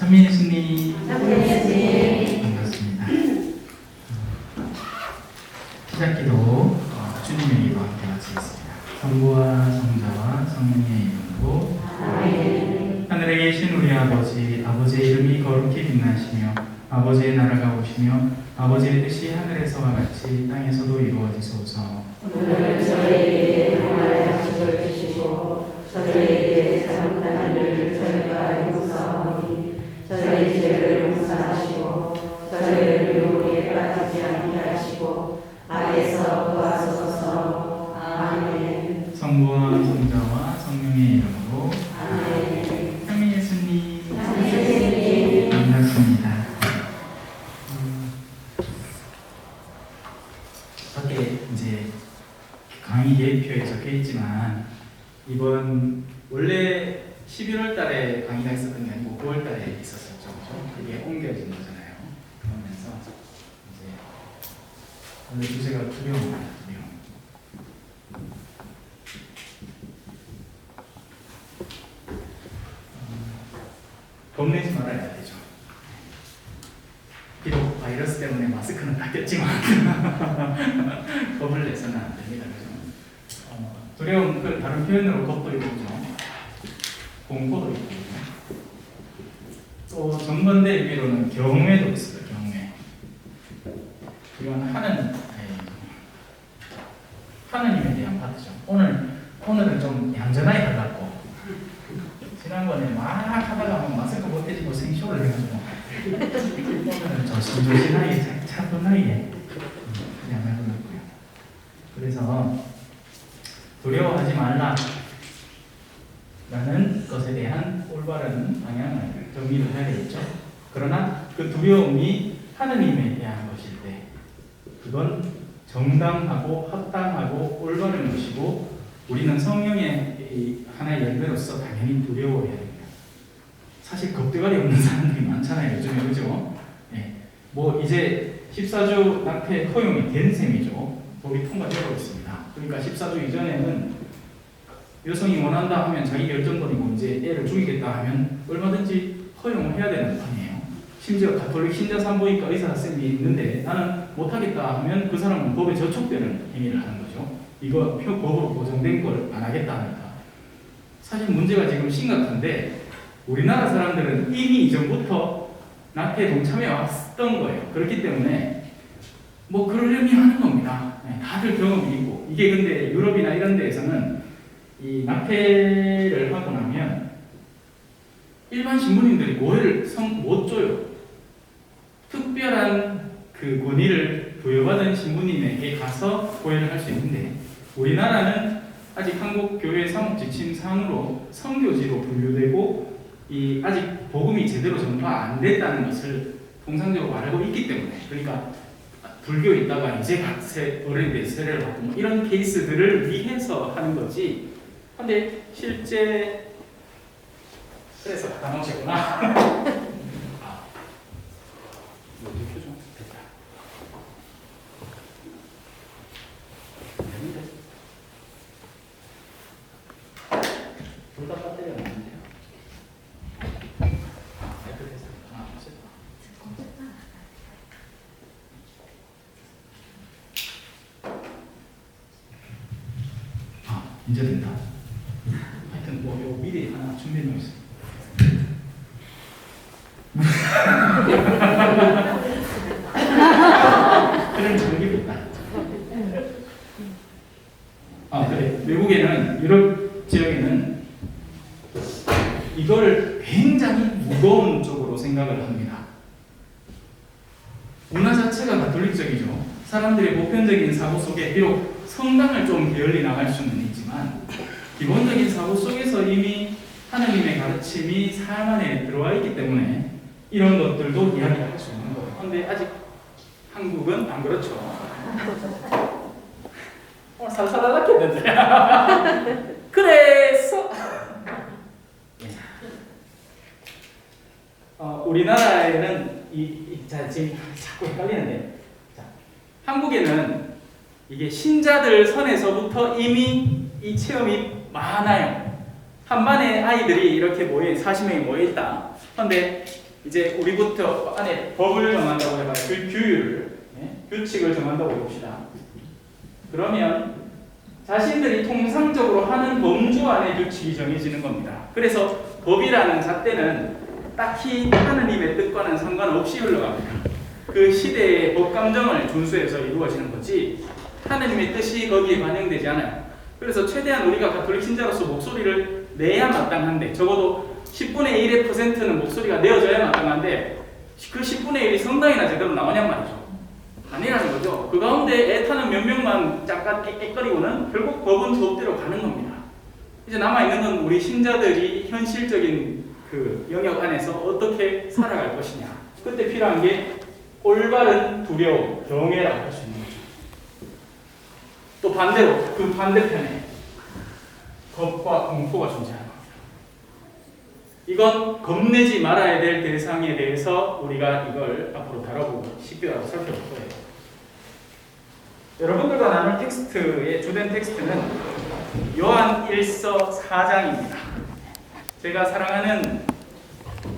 찬미 예수님 찬미 반갑습니다. 시작기도 주님의 이름으로 함께 마치겠습니다. 성부와 성자와 성령의 이름으로 아멘. 하늘에 계신 우리 아버지, 아버지의 이름이 거룩히 빛나시며 아버지의 나라가 오시며 아버지의 뜻이 하늘에서와 같이 땅에서도 이루어지소서. 오늘 저희에게 하나의 약속을 주시고 저희에게 잘못한 일을 저희가 용서하오니 저희 죄를 용서하시고 저희를 유혹에 빠지지 않게 하시고 악에서 구하소서. 아멘. 성부와 성자와 성령의 이름으로 아멘. 찬미 예수님 예수님 반갑습니다. 밖에 이제 강의 계획표에 적혀 있지만 이번 원래 11월 달에 강의가 있었던 게 아니고 9월 달에 있었었죠. 그죠? 그게 옮겨진 거잖아요. 그러면서 이제 원래 주제가 두려움입니다. 두려움. 겁내지 말아야 되죠. 비록 바이러스 때문에 마스크는 닦였지만 겁을 내서는 안 됩니다. 그죠? 두려움, 그 다른 표현으로 겁도 있고 공포도 있고 또 전번대 의미로는 경외도 있어요. 경외. 이건 하느님에 대한 파트죠. 오늘은 좀 얌전하게 하려고 지난번에 막 하다가 마스크 못 떼지고 생쇼를 해가지고 오늘은 조심조심하게 차분하게 그냥 해보려고요. 그래서 두려워하지 말라 라는 것에 대한 올바른 방향을 정리를 해야 되겠죠. 그러나 그 두려움이 하느님에 대한 것일 때 그건 정당하고 합당하고 올바른 것이고 우리는 성령의 하나의 열매로서 당연히 두려워해야 됩니다. 사실 겁대가리 없는 사람들이 많잖아요. 요즘에 그죠? 네. 뭐 이제 14주 낙태 허용이 된 셈이죠. 법이 통과되고 있습니다. 그러니까 14주 이전에는 여성이 원한다 하면 자기 결정권이고 이제 애를 죽이겠다 하면 얼마든지 허용을 해야 되는 판이에요. 심지어 가톨릭 신자산부인과 의사쌤이 있는데 나는 못하겠다 하면 그 사람은 법에 저촉되는 행위를 하는 거죠. 이거 법으로 보장된 걸 안 하겠다 하니까. 사실 문제가 지금 심각한데 우리나라 사람들은 이미 이전부터 낙태에 동참해 왔던 거예요. 그렇기 때문에 뭐 그러려니 하는 겁니다. 네, 다들 경험이 있고 이게 근데 유럽이나 이런 데에서는 이 낙태를 하고 나면 일반 신부님들이 고해를 못 줘요. 특별한 그 권위를 부여받은 신부님에게 가서 고해를 할 수 있는데 우리나라는 아직 한국 교회 사목 지침상으로 성교지로 분류되고 아직 복음이 제대로 전파 안 됐다는 것을 통상적으로 알고 있기 때문에 그러니까 불교에 있다가 이제 어른들 세례를 받고 뭐 이런 케이스들을 위해서 하는 거지. 근데 실제 그래서 갖다 놓으셨구나. 여기 표정 됐다. 됐는데 둘 다 배터리가 없는데요. 이렇게 됐어요. 됐다. 이제 된다. 하여튼 요 미리 하나 준비해 놓으세요. 그런 장비도 있다. 그래. 외국에는 유럽 지역에는 이걸 굉장히 무거운 쪽으로 생각을 합니다. 문화 자체가 가톨릭적이죠. 사람들의 보편적인 사고 속에 비록 성당을 좀 게을리 나갈 수는 있지만 기본적인 사고 속에서 이미 하느님의 가르침이 삶 안에 들어와 있기 때문에 이런 것들도 이야기할 수 있는 거예요. 그런데 아직 한국은 안 그렇죠. 살살하게 했는데 그래서 우리나라에는 지금 자꾸 헷갈리는데 한국에는 이게 신자들 선에서부터 이미 이 체험이 많아요. 한 반에 아이들이 이렇게 40명이 모여있다. 그런데 이제 우리부터 안에 법을 정한다고 해봐요. 그 규율, 규칙을 정한다고 해봅시다. 그러면 자신들이 통상적으로 하는 범주 안에 규칙이 정해지는 겁니다. 그래서 법이라는 잣대는 딱히 하느님의 뜻과는 상관없이 흘러갑니다. 그 시대의 법감정을 준수해서 이루어지는 거지 하느님의 뜻이 거기에 반영되지 않아요. 그래서 최대한 우리가 가톨릭 신자로서 목소리를 내야 마땅한데 적어도 10분의 1의 %는 목소리가 내어져야 마땅한데 그 10분의 1이 성당이나 제대로 나오냔 말이죠. 아니라는 거죠. 그 가운데 애타는 몇 명만 잠깐 깨끗거리고는 결국 법은 법대로 가는 겁니다. 이제 남아있는 건 우리 신자들이 현실적인 그 영역 안에서 어떻게 살아갈 것이냐. 그때 필요한 게 올바른 두려움, 경외라고 할 수 있는 거죠. 또 반대로 그 반대편에 겁과 공포가 존재하는 겁니다. 이건 겁내지 말아야 될 대상에 대해서 우리가 이걸 앞으로 다뤄보고 식별하고 살펴볼 거예요. 여러분들과 나눌 텍스트의 주된 텍스트는 요한 1서 4장입니다. 제가 사랑하는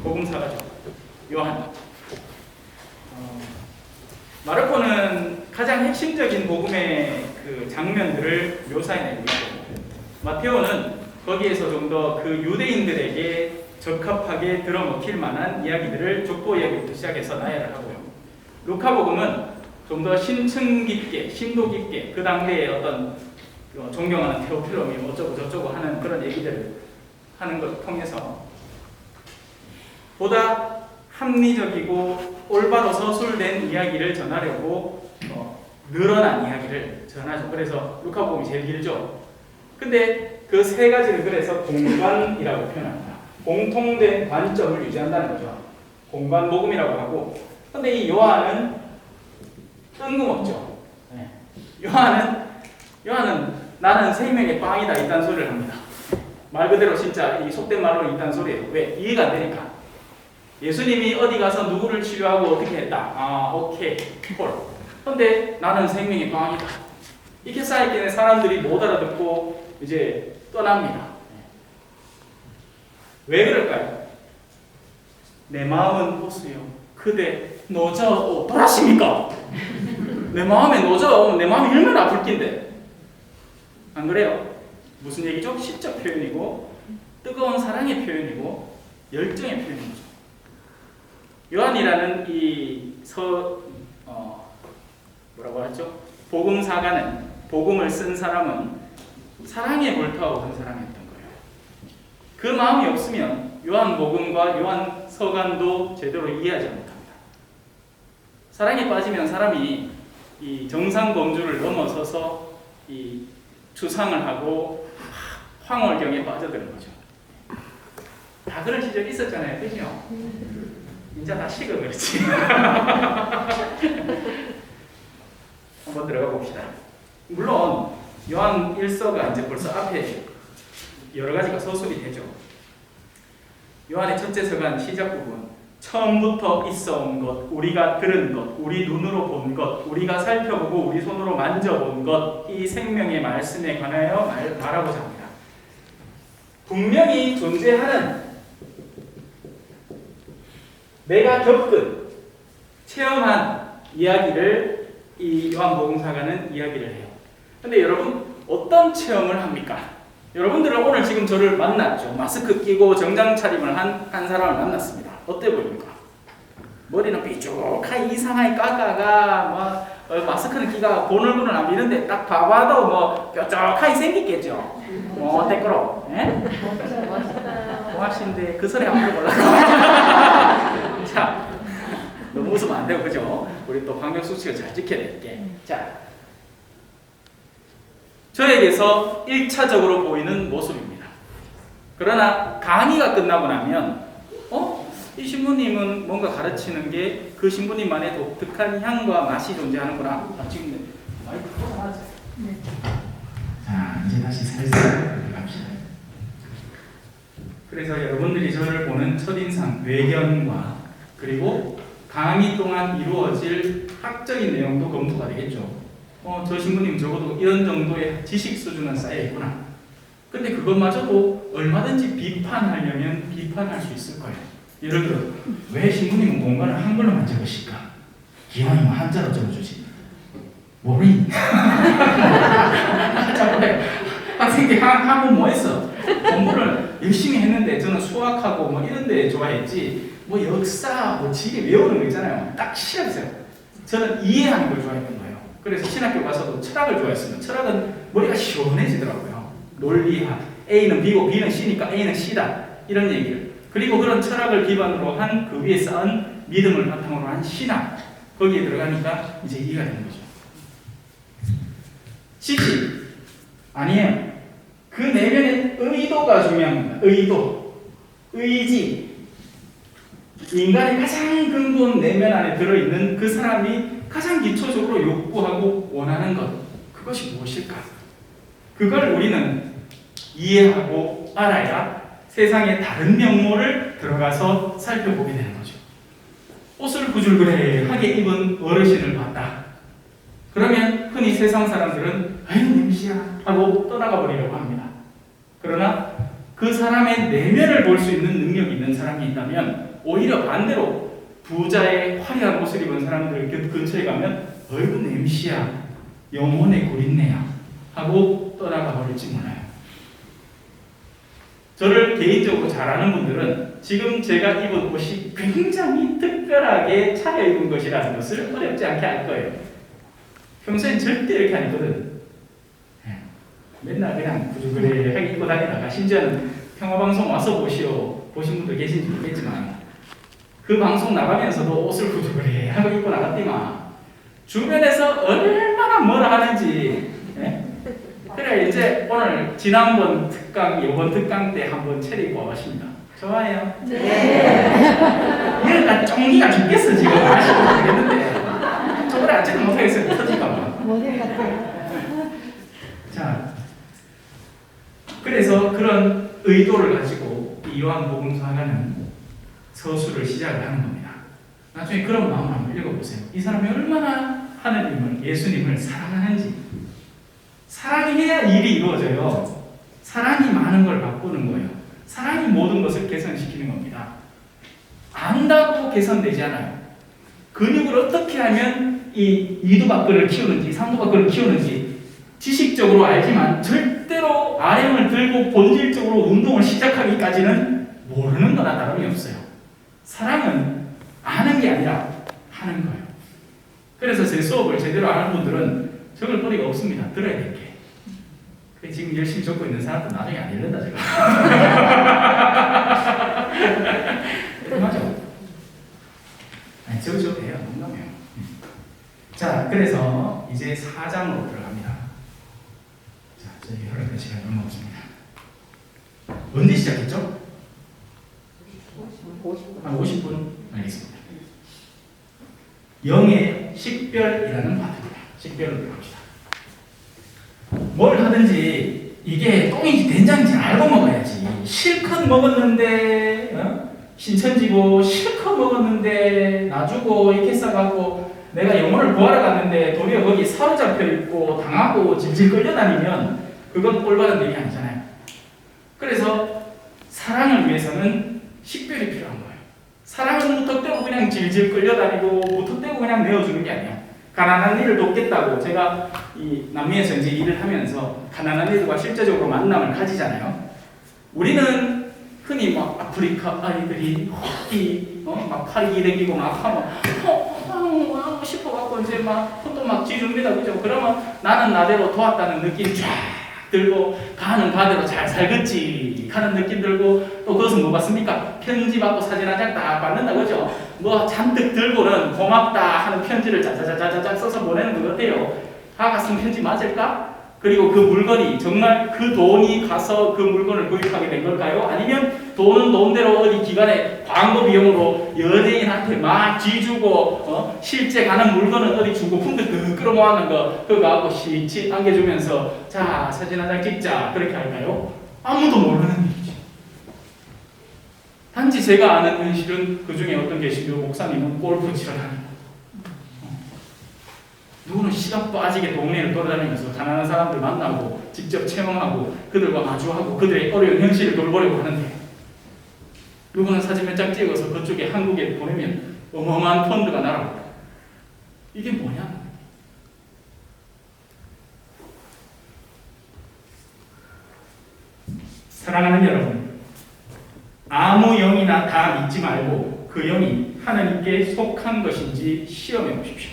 복음사가죠. 요한. 마르코는 가장 핵심적인 복음의 그 장면들을 묘사해내고 있고 마테오는 거기에서 좀 더 그 유대인들에게 적합하게 들어먹힐 만한 이야기들을 족보 이야기부터 시작해서 나열을 하고요. 루카복음은 좀 더 심층 깊게, 심도 깊게 그 당대의 어떤 존경하는 테오필럼이 어쩌고 저쩌고 하는 그런 얘기들을 하는 것 통해서 보다 합리적이고 올바로 서술된 이야기를 전하려고 늘어난 이야기를 전하죠. 그래서 루카복음이 제일 길죠. 근데 그 세 가지를 그래서 공관이라고 표현합니다. 공통된 관점을 유지한다는 거죠. 공관복음이라고 하고, 근데 이 요한은 뜬금없죠. 네. 요한은 나는 생명의 빵이다 이딴 소리를 합니다. 말 그대로 진짜 이 속된 말로 이딴 소리예요. 왜? 이해가 안 되니까. 예수님이 어디 가서 누구를 치료하고 어떻게 했다. 아, 오케이. 콜. 근데 나는 생명의 빵이다. 이렇게 쌓였기에 사람들이 못 알아듣고 이제 떠납니다. 왜 그럴까요? 내 마음은 보세요. 그대 노저 돌아십니까? 내 마음에 노저 내 마음이 얼마나 아플 낀데 안 그래요? 무슨 얘기죠? 시적 표현이고 뜨거운 사랑의 표현이고 열정의 표현인 거죠. 요한이라는 이 뭐라고 하죠? 복음사가는 복음을 쓴 사람은 사랑에 몰두하고 한 사람이었던 거예요. 그 마음이 없으면 요한복음과 요한서간도 제대로 이해하지 못합니다. 사랑에 빠지면 사람이 이 정상 범주를 넘어서서 이 추상을 하고 황홀경에 빠져드는 거죠. 다 그런 시절이 있었잖아요, 그죠? 이제 다 식어 그렇지. 한번 들어가 봅시다. 물론 요한 1서가 이제 벌써 앞에 여러 가지가 서술이 되죠. 요한의 첫째 서간 시작 부분, 처음부터 있어 온 것, 우리가 들은 것, 우리 눈으로 본 것, 우리가 살펴보고 우리 손으로 만져본 것, 이 생명의 말씀에 관하여 말하고자 합니다. 분명히 존재하는 내가 겪은 체험한 이야기를 이 요한복음사가는 이야기를 해요. 근데 여러분 어떤 체험을 합니까? 여러분들은 오늘 지금 저를 만났죠. 마스크 끼고 정장 차림을 한 사람을 만났습니다. 어때 보입니까? 머리는 삐죽하게 이상하게 깎아가 마스크는 끼가 고늘고늘 안 비는데 딱 봐봐도 뭐 뾰족하게 생겼겠죠. 어때꾸로? 고맙신데 그 소리 한번 해보려고. 자, 너무 웃으면 안 되고 그죠? 우리 또 방역수칙을 잘 지켜야 될게. 자, 저에게서 1차적으로 보이는 모습입니다. 그러나 강의가 끝나고 나면 이 신부님은 뭔가 가르치는 게 그 신부님만의 독특한 향과 맛이 존재하는구나. 지금 마이크 꽂아놨어요. 네. 자, 이제 다시 살살 갑시다. 그래서 여러분들이 저를 보는 첫인상, 외견과 그리고 강의 동안 이루어질 학적인 내용도 검토가 되겠죠. 저 신부님 적어도 이런 정도의 지식 수준은 쌓여 있구나. 근데 그것마저도 얼마든지 비판하려면 비판할 수 있을 거예요. 예를 들어 왜 신부님은 공간을 한글로만 적으실까? 기왕이면 한자로 적어주지. 모르니? 학생들이 하면 뭐 했어? 공부를 열심히 했는데 저는 수학하고 뭐 이런 데 좋아했지 뭐 역사, 뭐 지리 외우는 거 있잖아요. 딱 싫었어요. 저는 이해하는 걸 좋아했던 거예요. 그래서 신학교 가서도 철학을 좋아했습니다. 철학은 머리가 시원해지더라고요. 논리학, A는 B고 B는 C니까 A는 C다 이런 얘기를. 그리고 그런 철학을 기반으로 한 그 위에 쌓은 믿음을 바탕으로 한 신학, 거기에 들어가니까 이제 이해가 되는 거죠. 지식 아니에요. 그 내면의 의도가 중요한 겁니다. 의도, 의지. 인간의 가장 근본 내면 안에 들어있는 그 사람이 가장 기초적으로 욕구하고 원하는 것, 그것이 무엇일까? 그걸 우리는 이해하고 알아야 세상의 다른 면모를 들어가서 살펴보게 되는 거죠. 옷을 구줄그레하게 입은 어르신을 봤다. 그러면 흔히 세상 사람들은 아유 냄새야 하고 떠나가 버리려고 합니다. 그러나 그 사람의 내면을 볼 수 있는 능력이 있는 사람이 있다면 오히려 반대로 부자의 화려한 옷을 입은 사람들 근처에 가면 어이구 냄새야 영혼의 구린내야 하고 떠나가 버릴지 몰라요. 저를 개인적으로 잘 아는 분들은 지금 제가 입은 옷이 굉장히 특별하게 차려입은 것이라는 것을 어렵지 않게 알 거예요. 평소엔 절대 이렇게 안 입거든. 맨날 그냥 구죽구레하게 입고 다니다가 심지어는 평화방송 와서 보신 분들 계신지 모르겠지만 그 방송 나가면서도 옷을 구죽구레하고 입고 나갔더만 주변에서 얼마나 뭐라 하는지. 그래 이제 오늘 지난번 특강, 이번 특강 때 한번 차리고 와봤습니다. 좋아요? 네. 얘가 쫑기가 죽겠어 지금 아시고 그랬는데 저번에 아직도 못하겠어요. 터질까봐. 모델 같아요. 자, 그래서 그런 의도를 가지고 이 요한복음서가는 서술을 시작을 하는 겁니다. 나중에 그런 마음을 한번 읽어보세요. 이 사람이 얼마나 하느님을, 예수님을 사랑하는지. 사랑이 해야 일이 이루어져요. 사랑이 많은 걸 바꾸는 거예요. 사랑이 모든 것을 개선시키는 겁니다. 안다고 개선되지 않아요. 근육을 어떻게 하면 이 이두박근을 키우는지 삼두박근을 키우는지 지식적으로 알지만 절대로 아령을 들고 본질적으로 운동을 시작하기까지는 모르는 거나 다름이 없어요. 사랑은 아는 게 아니라 하는 거예요. 그래서 제 수업을 제대로 아는 분들은 적을 거리가 없습니다. 들어야 될 게. 지금 열심히 적고 있는 사람도 나중에 안 읽는다 제가. 맞죠? 아니 적으셔도 돼요. 농담이에요. 자, 그래서 이제 4장으로 들어갑니다. 자, 저희 허락된 시간이 얼마 없습니다. 언제 시작했죠? 50분. 50분? 알겠습니다. 영의 식별이라는 파트입니다. 식별로 들어갑시다. 뭘 하든지 이게 똥인지 된장인지 알고 먹어야지. 실컷 먹었는데 신천지고 실컷 먹었는데 놔주고 이렇게 싸갖고 내가 영혼을 구하러 갔는데 도리어 거기 사로잡혀 있고 당하고 질질 끌려다니면 그건 올바른 일이 아니잖아요. 그래서 사랑을 위해서는 식별이 필요한 거예요. 사랑은 무턱대고 그냥 질질 끌려다니고 무턱대고 그냥 내어주는 게 아니야. 가난한 이를 돕겠다고 제가 이 남미에서 이제 일을 하면서 가난한 이들과 실제적으로 만남을 가지잖아요. 우리는 흔히 막 아프리카 아이들이 막 팔이 기대기고 막 하면 하고 싶어갖고 이제 막 또 막 쥐줍니다, 그죠? 그러면 나는 나대로 도왔다는 느낌 쫙 들고 가는 가대로 잘 살겠지 하는 느낌 들고 또 그것은 뭐 받습니까? 편지 받고 사진 한 장 딱 받는다, 그죠? 뭐 잔뜩 들고는 고맙다 하는 편지를 짜자자자자 써서 보내는 거 어때요? 아가 쓴 편지 맞을까? 그리고 그 물건이 정말 그 돈이 가서 그 물건을 구입하게 된 걸까요? 아니면 돈은 돈대로 어디 기관에 광고 비용으로 연예인한테 막 쥐주고 실제 가는 물건은 어디 주고 품들 그 끌어모아는 거 그거 갖고 씩 안겨주면서 자 사진 한 장 찍자 그렇게 할까요? 아무도 모르는 일이죠. 단지 제가 아는 현실은 그 중에 어떤 계시고 목사님은 골프 치러 다니고 누구는 시간 빠지게 동네를 돌아다니면서 가난한 사람들 만나고 직접 체험하고 그들과 마주하고 그들의 어려운 현실을 돌보려고 하는데 요거는 사진 몇 장 찍어서 그쪽에 한국에 보내면 어마어마한 펀드가 날아옵니다. 이게 뭐냐? 사랑하는 여러분, 아무 영이나 다 믿지 말고 그 영이 하나님께 속한 것인지 시험해 보십시오.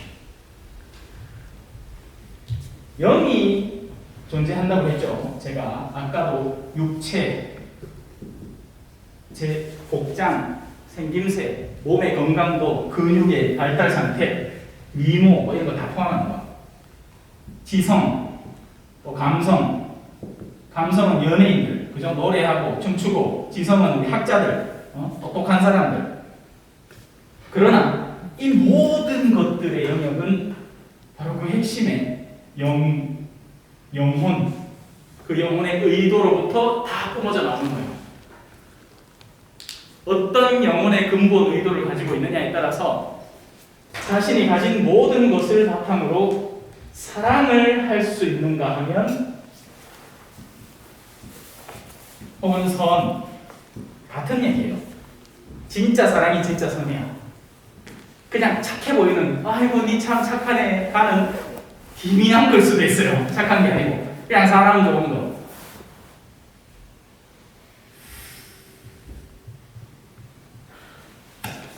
영이 존재한다고 했죠. 제가 아까도 육체, 제 복장, 생김새, 몸의 건강도, 근육의 발달 상태, 미모 뭐 이런 거 다 포함하는 거. 지성, 또 감성. 감성은 연예인들, 그죠? 노래하고 춤추고, 지성은 우리 학자들, 똑똑한 사람들. 그러나 이 모든 것들의 영역은 바로 그 핵심의 영혼, 그 영혼의 의도로부터 다 뿜어져 나오는 거예요. 어떤 영혼의 근본 의도를 가지고 있느냐에 따라서 자신이 가진 모든 것을 바탕으로 사랑을 할 수 있는가 하면, 혹은 선, 같은 얘기예요. 진짜 사랑이 진짜 선이야. 그냥 착해 보이는, 아이고 니 참 착하네 하는 기미한 걸 수도 있어요. 착한 게 아니고 그냥 사람 좋은 거.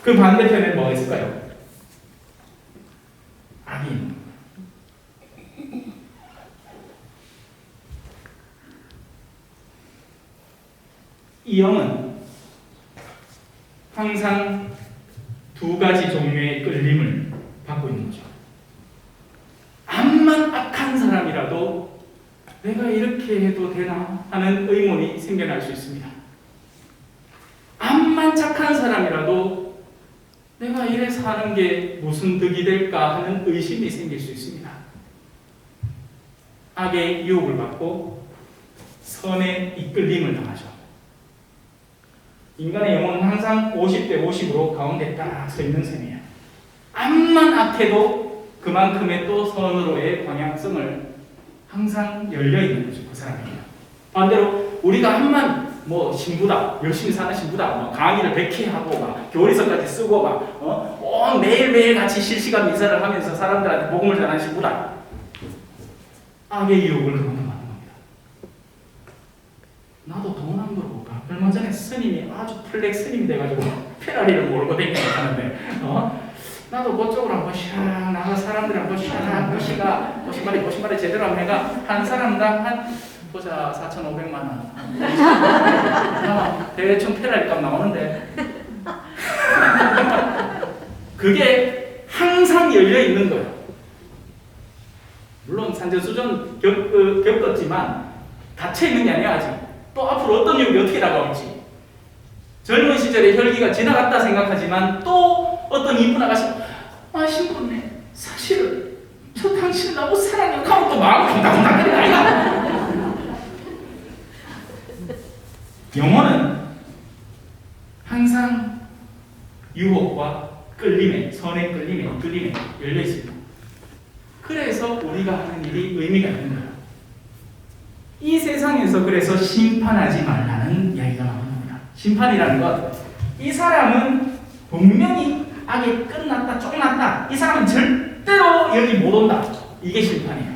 그 반대편에 뭐가 있을까요? 악인. 이 영은 항상 두 가지 종류의 끌림을 받고 있는 거죠. 암만 악한 사람이라도 내가 이렇게 해도 되나 하는 의문이 생겨날 수 있습니다. 암만 착한 사람이라도 내가 이래 사는 게 무슨 득이 될까 하는 의심이 생길 수 있습니다. 악의 유혹을 받고 선의 이끌림을 당하죠. 인간의 영혼은 항상 50대 50으로 가운데 딱 서 있는 셈이에요. 암만 악해도 그만큼의 또 선으로의 방향성을 항상 열려 있는 거죠. 그 사람에게. 반대로 우리가 암만 뭐 신부다, 열심히 사는 신부다, 뭐 강의를 100회 하고 막 교리서까지 쓰고 막 매일매일 같이 실시간 인사를 하면서 사람들한테 복음을 전하는 신부다. 악의 유혹을 그만큼 받는 겁니다. 나도 돈 안 벌어볼까? 얼마 전에 스님이 아주 플렉 스님이 돼가지고 페라리를 몰고 다니는데 나도 그쪽으로 한번 샥 나가 사람들 한번 샥 보시마리 제대로 하면 내가 한 사람당 한 보자 4,500만 원 대충 페라리 값 나오는데 그게 항상 열려 있는 거예요. 물론 산전수전 겪었지만 닫혀 있는 게 아니야. 아직 또 앞으로 어떤 유혹이 어떻게 다가올지. 젊은 시절에 혈기가 지나갔다 생각하지만 또 어떤 이쁜 아가씨가 신부네 사실은 저 당신을 너무 사랑해요 하면 또 마음이 콩닥콩닥거리는 아이가. 영혼은 항상 유혹과 끌림에, 선의 끌림에 열려 있습니다. 그래서 우리가 하는 일이 의미가 있는 거예요. 이 세상에서 그래서 심판하지 말라는 이야기가 나오는 겁니다. 심판이라는 것, 이 사람은 분명히 악이 끝났다, 쫑났다. 이 사람은 절대로 여기 못 온다. 이게 심판이에요.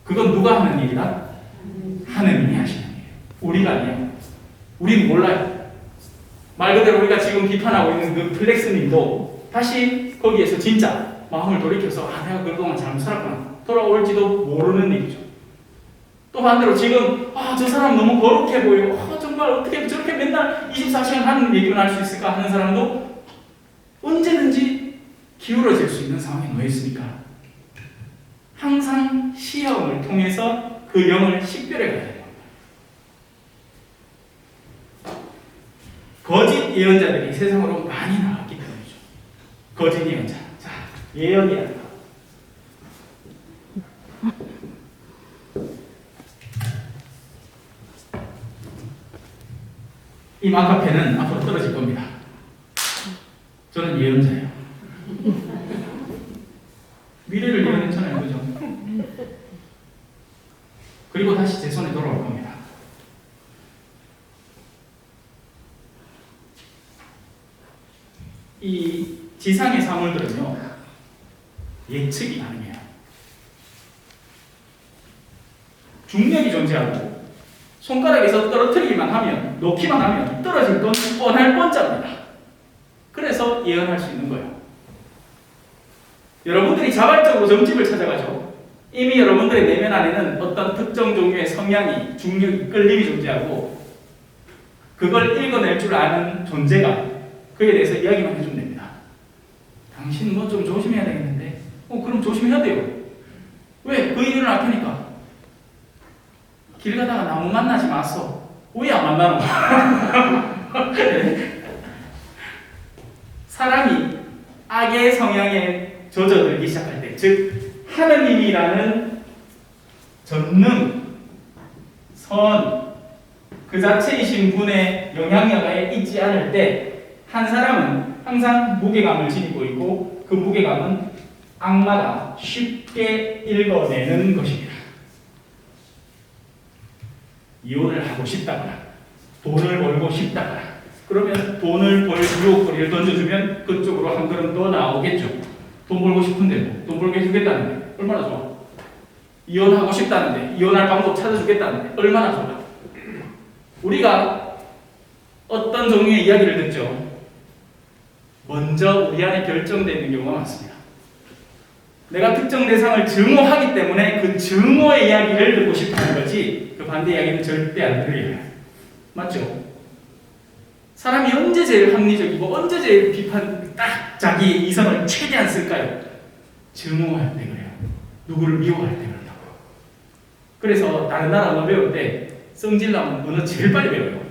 그건 누가 하는 일이다? 하느님이 하시는 일이에요. 우리가 아니에요. 우리는 몰라요. 말 그대로 우리가 지금 비판하고 있는 그 플렉스님도 다시 거기에서 진짜 마음을 돌이켜서 내가 그동안 잘못 살았구나 돌아올지도 모르는 일이죠. 또 반대로 지금 저 사람 너무 거룩해 보여. 정말 어떻게 저렇게 맨날 24시간 하는 얘기만 할 수 있을까 하는 사람도 언제든지 기울어질 수 있는 상황에 놓여 있으니까 항상 시험을 통해서 그 영을 식별해 가야 돼요. 거짓 예언자들이 세상으로 많이 나왔기 때문이죠. 거짓 예언자. 자, 예언이란다. 이 마카페는 앞으로 떨어질 겁니다. 저는 예언자예요. 미래를 예언했잖아요. 그죠? 그리고 다시 제 손에 돌아올 겁니다. 이 지상의 사물들은요, 예측이 가능해요. 중력이 존재하고 손가락에서 떨어뜨리기만 하면, 놓기만 하면 떨어질 건 뻔할 뻔짜입니다. 그래서 예언할 수 있는 거예요. 여러분들이 자발적으로 점집을 찾아가죠. 이미 여러분들의 내면 안에는 어떤 특정 종류의 성향이, 중력이, 끌림이 존재하고 그걸 읽어낼 줄 아는 존재가 그에 대해서 이야기만 해주면 됩니다. 당신 뭐 좀 조심해야 되겠는데? 그럼 조심해야 돼요. 왜? 그 일은 아프니까. 길 가다가 나무 만나지 마소. 왜 안 만나는 거야? 사람이 악의 성향에 젖어들기 시작할 때, 즉 하느님이라는 전능, 선, 그 자체이신 분의 영향력에 있지 않을 때 한 사람은 항상 무게감을 지니고 있고 그 무게감은 악마가 쉽게 읽어내는 것입니다. 이혼을 하고 싶다거나 돈을 벌고 싶다거나 그러면 돈을 벌 유혹거리를 던져주면 그쪽으로 한 걸음 더 나오겠죠. 돈 벌고 싶은데 뭐, 돈 벌게 해주겠다는데 얼마나 좋아. 이혼하고 싶다는데 이혼할 방법 찾아주겠다는데 얼마나 좋아. 우리가 어떤 종류의 이야기를 듣죠. 먼저 우리 안에 결정되어 있는 경우가 많습니다. 내가 특정 대상을 증오하기 때문에 그 증오의 이야기를 듣고 싶다는 거지 그 반대 이야기는 절대 안 들려요. 맞죠? 사람이 언제 제일 합리적이고 언제 제일 딱 자기 이성을 최대한 쓸까요? 증오할 때 그래요. 누구를 미워할 때 그런다고. 그래서 다른 나라 언어 배울 때 성질나면 언어 제일 빨리 배워요.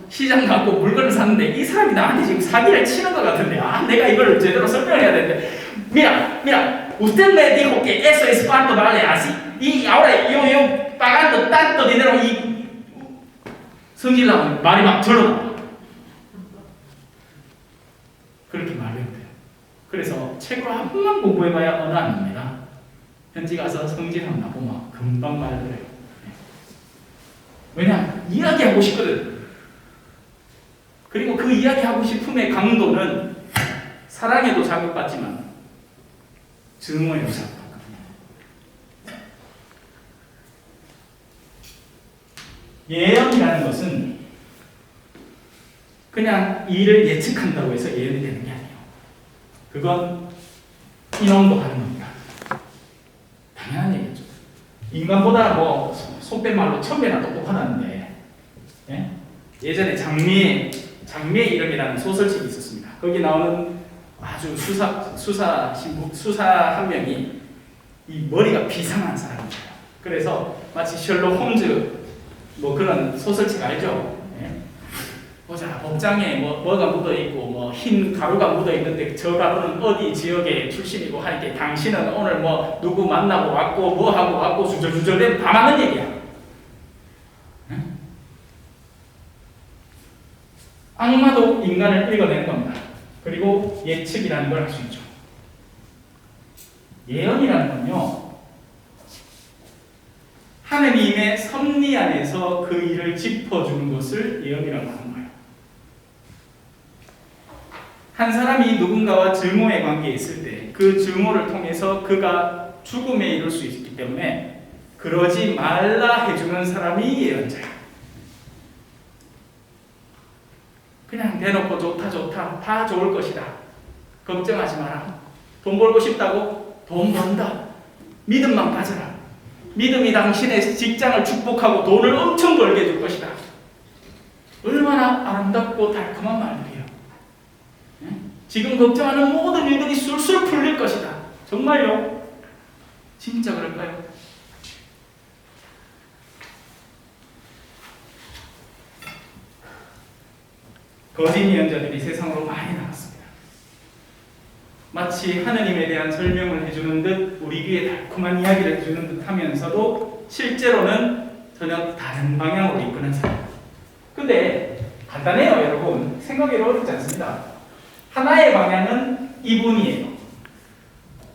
시장 가고 물건을 샀는데 이 사람이 나한테 지금 사기를 치는 것 같은데 내가 이걸 제대로 설명해야 되는데 mira, usted me dijo que eso es cuánto vale así y ahora yo pagando tanto dinero y 성질 나면 말이 막 절로 나와. 그렇게 말해야 돼요. 그래서 책으로 한 번만 공부해봐야 언어 아닙니다. 현지 가서 성질하면 나보면 금방 말해요. 왜냐? 이야기하고 싶거든. 그리고 그 이야기하고 싶음의 강도는 사랑에도 자극받지만 증오에도 자극받거든요. 예언이라는 것은 그냥 일을 예측한다고 해서 예언이 되는 게 아니에요. 그건 인원도 하는 겁니다. 당연한 얘기죠. 인간보다 뭐 속된 말로 1000배나 똑똑하다는데 예전에 장미의 이름이라는 소설책이 있었습니다. 거기 나오는 아주 수사 한 명이 이 머리가 비상한 사람이에요. 그래서 마치 셜록 홈즈 뭐 그런 소설책 알죠? 보자, 복장에 뭐가 묻어 있고 뭐 흰 가루가 묻어 있는데 저 가루는 어디 지역의 출신이고 하니까 당신은 오늘 뭐 누구 만나고 왔고 뭐 하고 왔고 주저주저대 다 맞는 얘기야. 악마도 인간을 읽어내는 겁니다. 그리고 예측이라는 걸 할 수 있죠. 예언이라는 건요, 하느님의 섭리 안에서 그 일을 짚어주는 것을 예언이라고 하는 거예요. 한 사람이 누군가와 증오의 관계에 있을 때 그 증오를 통해서 그가 죽음에 이를 수 있기 때문에 그러지 말라 해주는 사람이 예언자예요. 그냥 대놓고 좋다 다 좋을 것이다 걱정하지 마라. 돈 벌고 싶다고? 돈 번다. 믿음만 가져라. 믿음이 당신의 직장을 축복하고 돈을 엄청 벌게 해줄 것이다. 얼마나 아름답고 달콤한 말들이에요. 지금 걱정하는 모든 일들이 술술 풀릴 것이다. 정말요? 진짜 그럴까요? 거짓 예언자들이 세상으로 많이 나왔습니다. 마치 하느님에 대한 설명을 해주는 듯 우리 귀에 달콤한 이야기를 해주는 듯 하면서도 실제로는 전혀 다른 방향으로 이끄는 사람. 근데 간단해요, 여러분. 생각이 어렵지 않습니다. 하나의 방향은 이분이에요.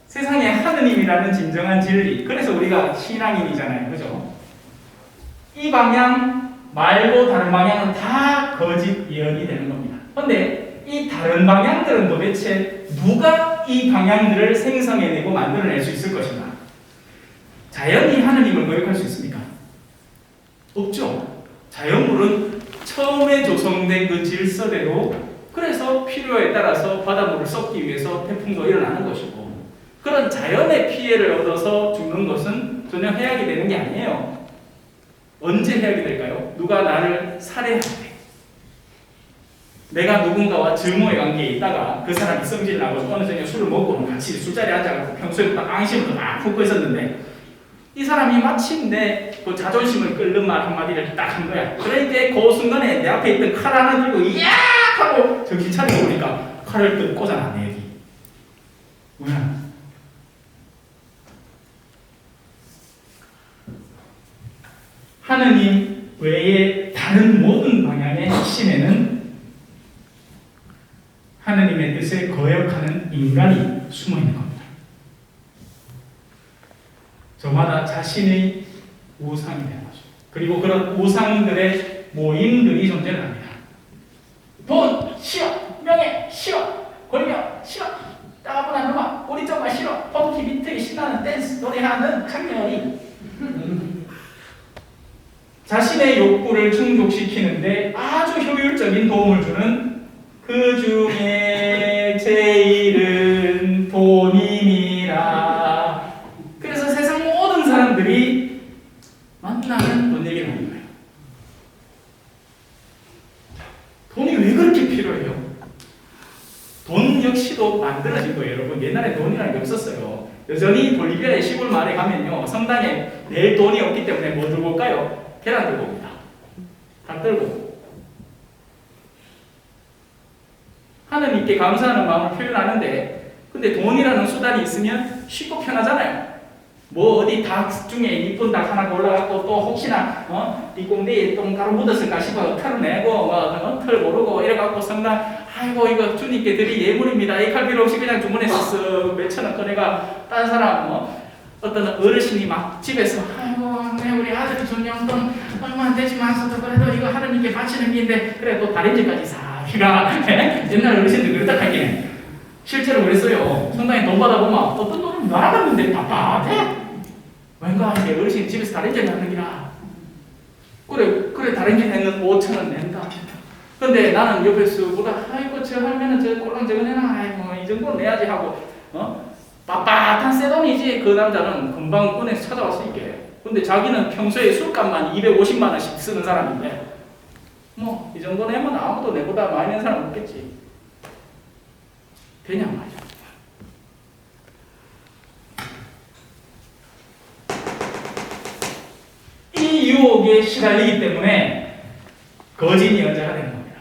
세상에 하느님이라는 진정한 진리. 그래서 우리가 신앙인이잖아요. 그죠? 이 방향 말고 다른 방향은 다 거짓 예언이 되는 겁니다. 그런데 이 다른 방향들은 도대체 누가 이 방향들을 생성해내고 만들어낼 수 있을 것인가? 자연이 하느님을 거역할 수 있습니까? 없죠. 자연물은 처음에 조성된 그 질서대로, 그래서 필요에 따라서 바닷물을 쏟기 위해서 태풍도 일어나는 것이고, 그런 자연의 피해를 얻어서 죽는 것은 전혀 해악이 되는 게 아니에요. 언제 해악이 될까요? 누가 나를 살해할 때, 내가 누군가와 증오의 관계에 있다가 그 사람이 성질 나고 어느 저녁에 술을 먹고 같이 술자리에 앉아가지고 평소에 딱 앙심으로 막 품고 있었는데, 이 사람이 마침 내 그 자존심을 끓는 말 한마디를 딱 한 거야. 그러니까 그 순간에 내 앞에 있던 칼 하나 들고 이야 하고 정신 차리고 보니까 칼을 또 꽂아놨네. 여기 뭐야? 하느님 외에 다른 모든 방향의 핵심에는 하느님의 뜻을 거역하는 인간이 숨어 있는 겁니다. 저마다 자신의 우상이 되는 거죠. 그리고 그런 우상들의 모임들이 존재를 합니다. 돈 싫어, 명예 싫어, 권력 싫어, 따분한 음악, 우리 정말 싫어, 펑키 비트에 신나는 댄스 노래하는 강렬이 자신의 욕구를 충족시키는데 아주 효율적인 도움을 주는 그 중에 제일은 돈이니라. 그래서 세상 모든 사람들이 만나면 돈 얘기를 하는 거예요. 돈이 왜 그렇게 필요해요? 돈 역시도 만들어진 거예요, 여러분. 옛날에 돈이라는 게 없었어요. 여전히 볼리비아의 시골 마을에 가면요, 성당에 낼 돈이 없기 때문에 뭐 들고 올까요? 계란 들고 옵니다. 다 들고. 하느님께 감사하는 마음을 표현하는데, 근데 돈이라는 수단이 있으면 쉽고 편하잖아요. 뭐 어디 닭 중에 이쁜 닭 하나 골라갖고 또 혹시나 뒷공대에 똥가루 묻었을까 싶어서 털 내고 털 모르고 이래갖고 성당 아이고 이거 주님께 드릴 예물입니다. 이 칼 필요 없이 그냥 주문해서 몇천 원 꺼내가 딴 사람 어떤 어르신이 막 집에서 아이고 우리 아들이 준 용돈 얼마 안 되지만서도 그래도 이거 하느님께 바치는 게인데 그래도 다린지까지 사기가 옛날 어르신들 그랬다 하긴 실제로 그랬어요. 성당에 돈 받아보면 어떤 돈을 날아갔는데 답답해. 왠가 이제 어르신이 집에서 다린지를 하는 기라. 그래 다린지 내는 5,000원 낸다. 근데 나는 옆에서 보다 아이고 저 할매는 저 꼴랑 저거 내나 아이고 이 정도는 내야지 하고 빳빳한 새 돈이지. 그 남자는 금방 은행에서 찾아왔으니까. 근데 자기는 평소에 술값만 250만 원씩 쓰는 사람인데 뭐 이 정도 내면 아무도 내보다 많이 낸 사람 없겠지. 되냐 말이야. 이 유혹에 시달리기 때문에 거짓 예언자가 되는 겁니다.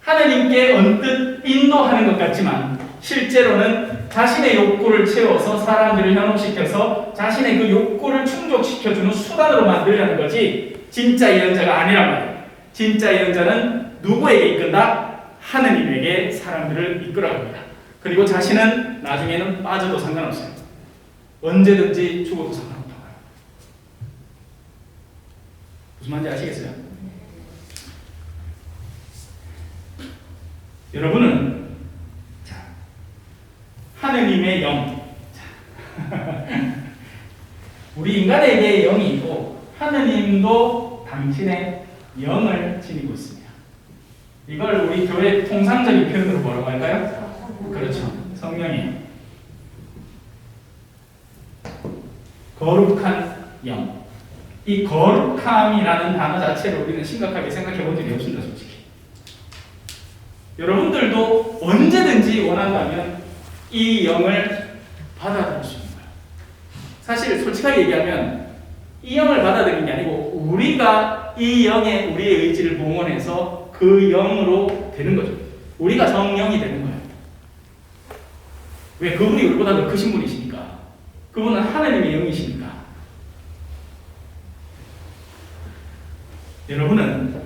하느님께 언뜻 인도하는 것 같지만 실제로는 자신의 욕구를 채워서 사람들을 현혹시켜서 자신의 그 욕구를 충족시켜주는 수단으로 만들려는 거지 진짜 예언자가 아니란 말이에요. 진짜 예언자는 누구에게 이끈다? 하느님에게 사람들을 이끌어갑니다. 그리고 자신은 나중에는 빠져도 상관없어요. 언제든지 죽어도 상관없다고요. 무슨 말인지 아시겠어요? 여러분은 하느님의 영, 우리 인간에게 영이 있고 하느님도 당신의 영을 지니고 있습니다. 이걸 우리 교회 통상적인 표현으로 뭐라고 할까요? 그렇죠. 성령이에요. 거룩한 영. 이 거룩함이라는 단어 자체를 우리는 심각하게 생각해 본 적이 없습니다, 솔직히. 여러분들도 언제든지 원한다면 이 영을 받아들일 수 있는 거예요. 사실 솔직하게 얘기하면 이 영을 받아들이는 게 아니고 우리가 이 영에 우리의 의지를 봉헌해서 그 영으로 되는 거죠. 우리가 성령이 되는 거예요. 왜? 그분이 우리보다 더 크신 분이시니까. 그분은 하나님의 영이시니까. 여러분은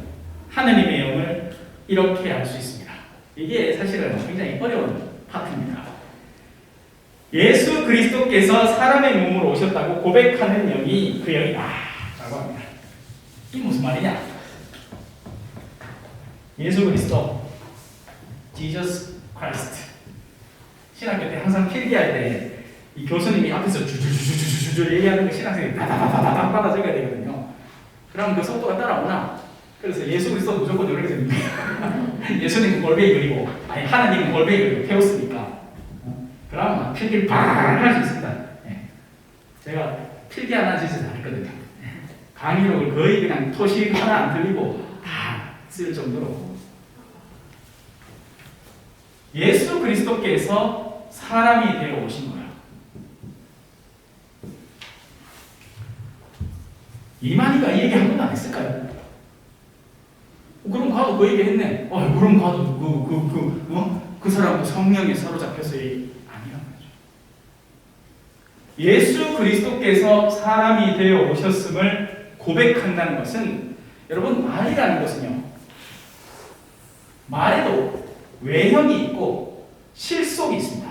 하나님의 영을 이렇게 알 수 있습니다. 이게 사실은 굉장히 어려운 파트입니다. 예수 그리스도께서 사람의 몸으로 오셨다고 고백하는 영이 그 영이다 라고 합니다. 이게 무슨 말이냐? 예수 그리스도 Jesus Christ. 신학교 때 항상 필기할 때 이 교수님이 앞에서 주주주주주주 얘기하는 거 신학생이 다다다다다 받아 적어야 되거든요. 그럼 그 속도가 따라오나? 그래서 예수 그리스도 무조건 이렇게 됩니다. 예수님은 골뱅이 그리고 아니 하나님은 골뱅이 그리고 태웠으니까 그러면 필기를 바로 할 수 있습니다. 예. 제가 필기 하나 진짜 잘했거든요. 강의록을 거의 그냥 토식 하나 안 틀리고 다 쓸 정도로 예수 그리스도께서 사람이 되어 오신 거예요. 이만희가 이 얘기 한 번도 안 했을까요? 그럼 가도 그 얘기 했네. 그럼 가도 그 사람도 성령에 사로잡혀서 아니란 거죠. 예수 그리스도께서 사람이 되어 오셨음을 고백한다는 것은 여러분 말이라는 것은요. 말에도 외형이 있고 실속이 있습니다.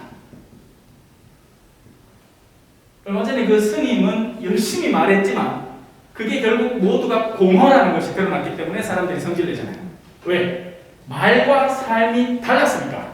얼마 전에 그 스님은 열심히 말했지만 그게 결국 모두가 공허라는 것이 드러났기 때문에 사람들이 성질내잖아요. 왜? 말과 삶이 달랐습니까?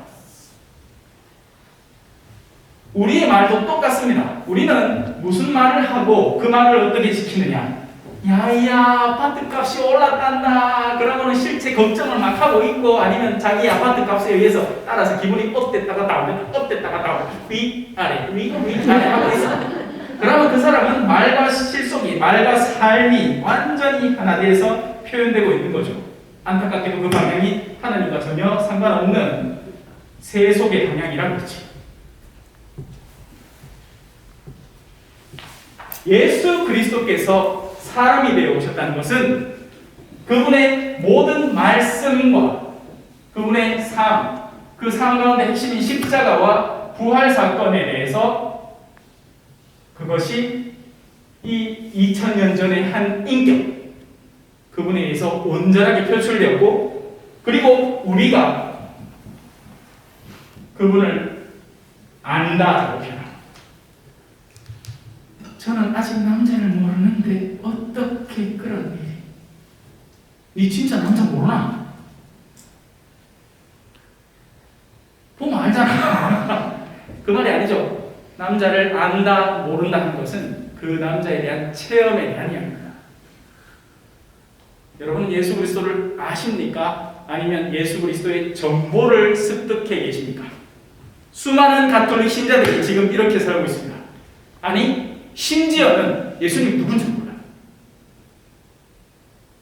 우리의 말도 똑같습니다. 우리는 무슨 말을 하고 그 말을 어떻게 지키느냐. 야야 아파트 값이 올랐단다. 그러고는 실제 걱정을 막 하고 있고 아니면 자기 아파트 값에 의해서 따라서 기분이 업됐다가 다운됐다 업됐다가 다운 위아래 위아래 하고 있어. 그러면 그 사람은 말과 실속이 말과 삶이 완전히 하나 돼서 표현되고 있는 거죠. 안타깝게도 그 방향이 하나님과 전혀 상관없는 세속의 방향이라고 그러지. 예수 그리스도께서 사람이 되어 오셨다는 것은 그분의 모든 말씀과 그분의 삶, 그 삶 가운데 핵심인 십자가와 부활 사건에 대해서 그것이 이 2000년 전의 한 인격, 그분에 의해서 온전하게 표출되었고, 그리고 우리가 그분을 안다라고 표현합니다. 저는 아직 남자를 모르는데 어떻게 그런 일이? 니 진짜 남자 모르나? 보면 알잖아. 그 말이 아니죠. 남자를 안다, 모른다 하는 것은 그 남자에 대한 체험에 대한 이야기입니다. 여러분 예수 그리스도를 아십니까? 아니면 예수 그리스도의 정보를 습득해 계십니까? 수많은 가톨릭 신자들이 지금 이렇게 살고 있습니다. 아니, 심지어는 예수님 누군지 몰라요.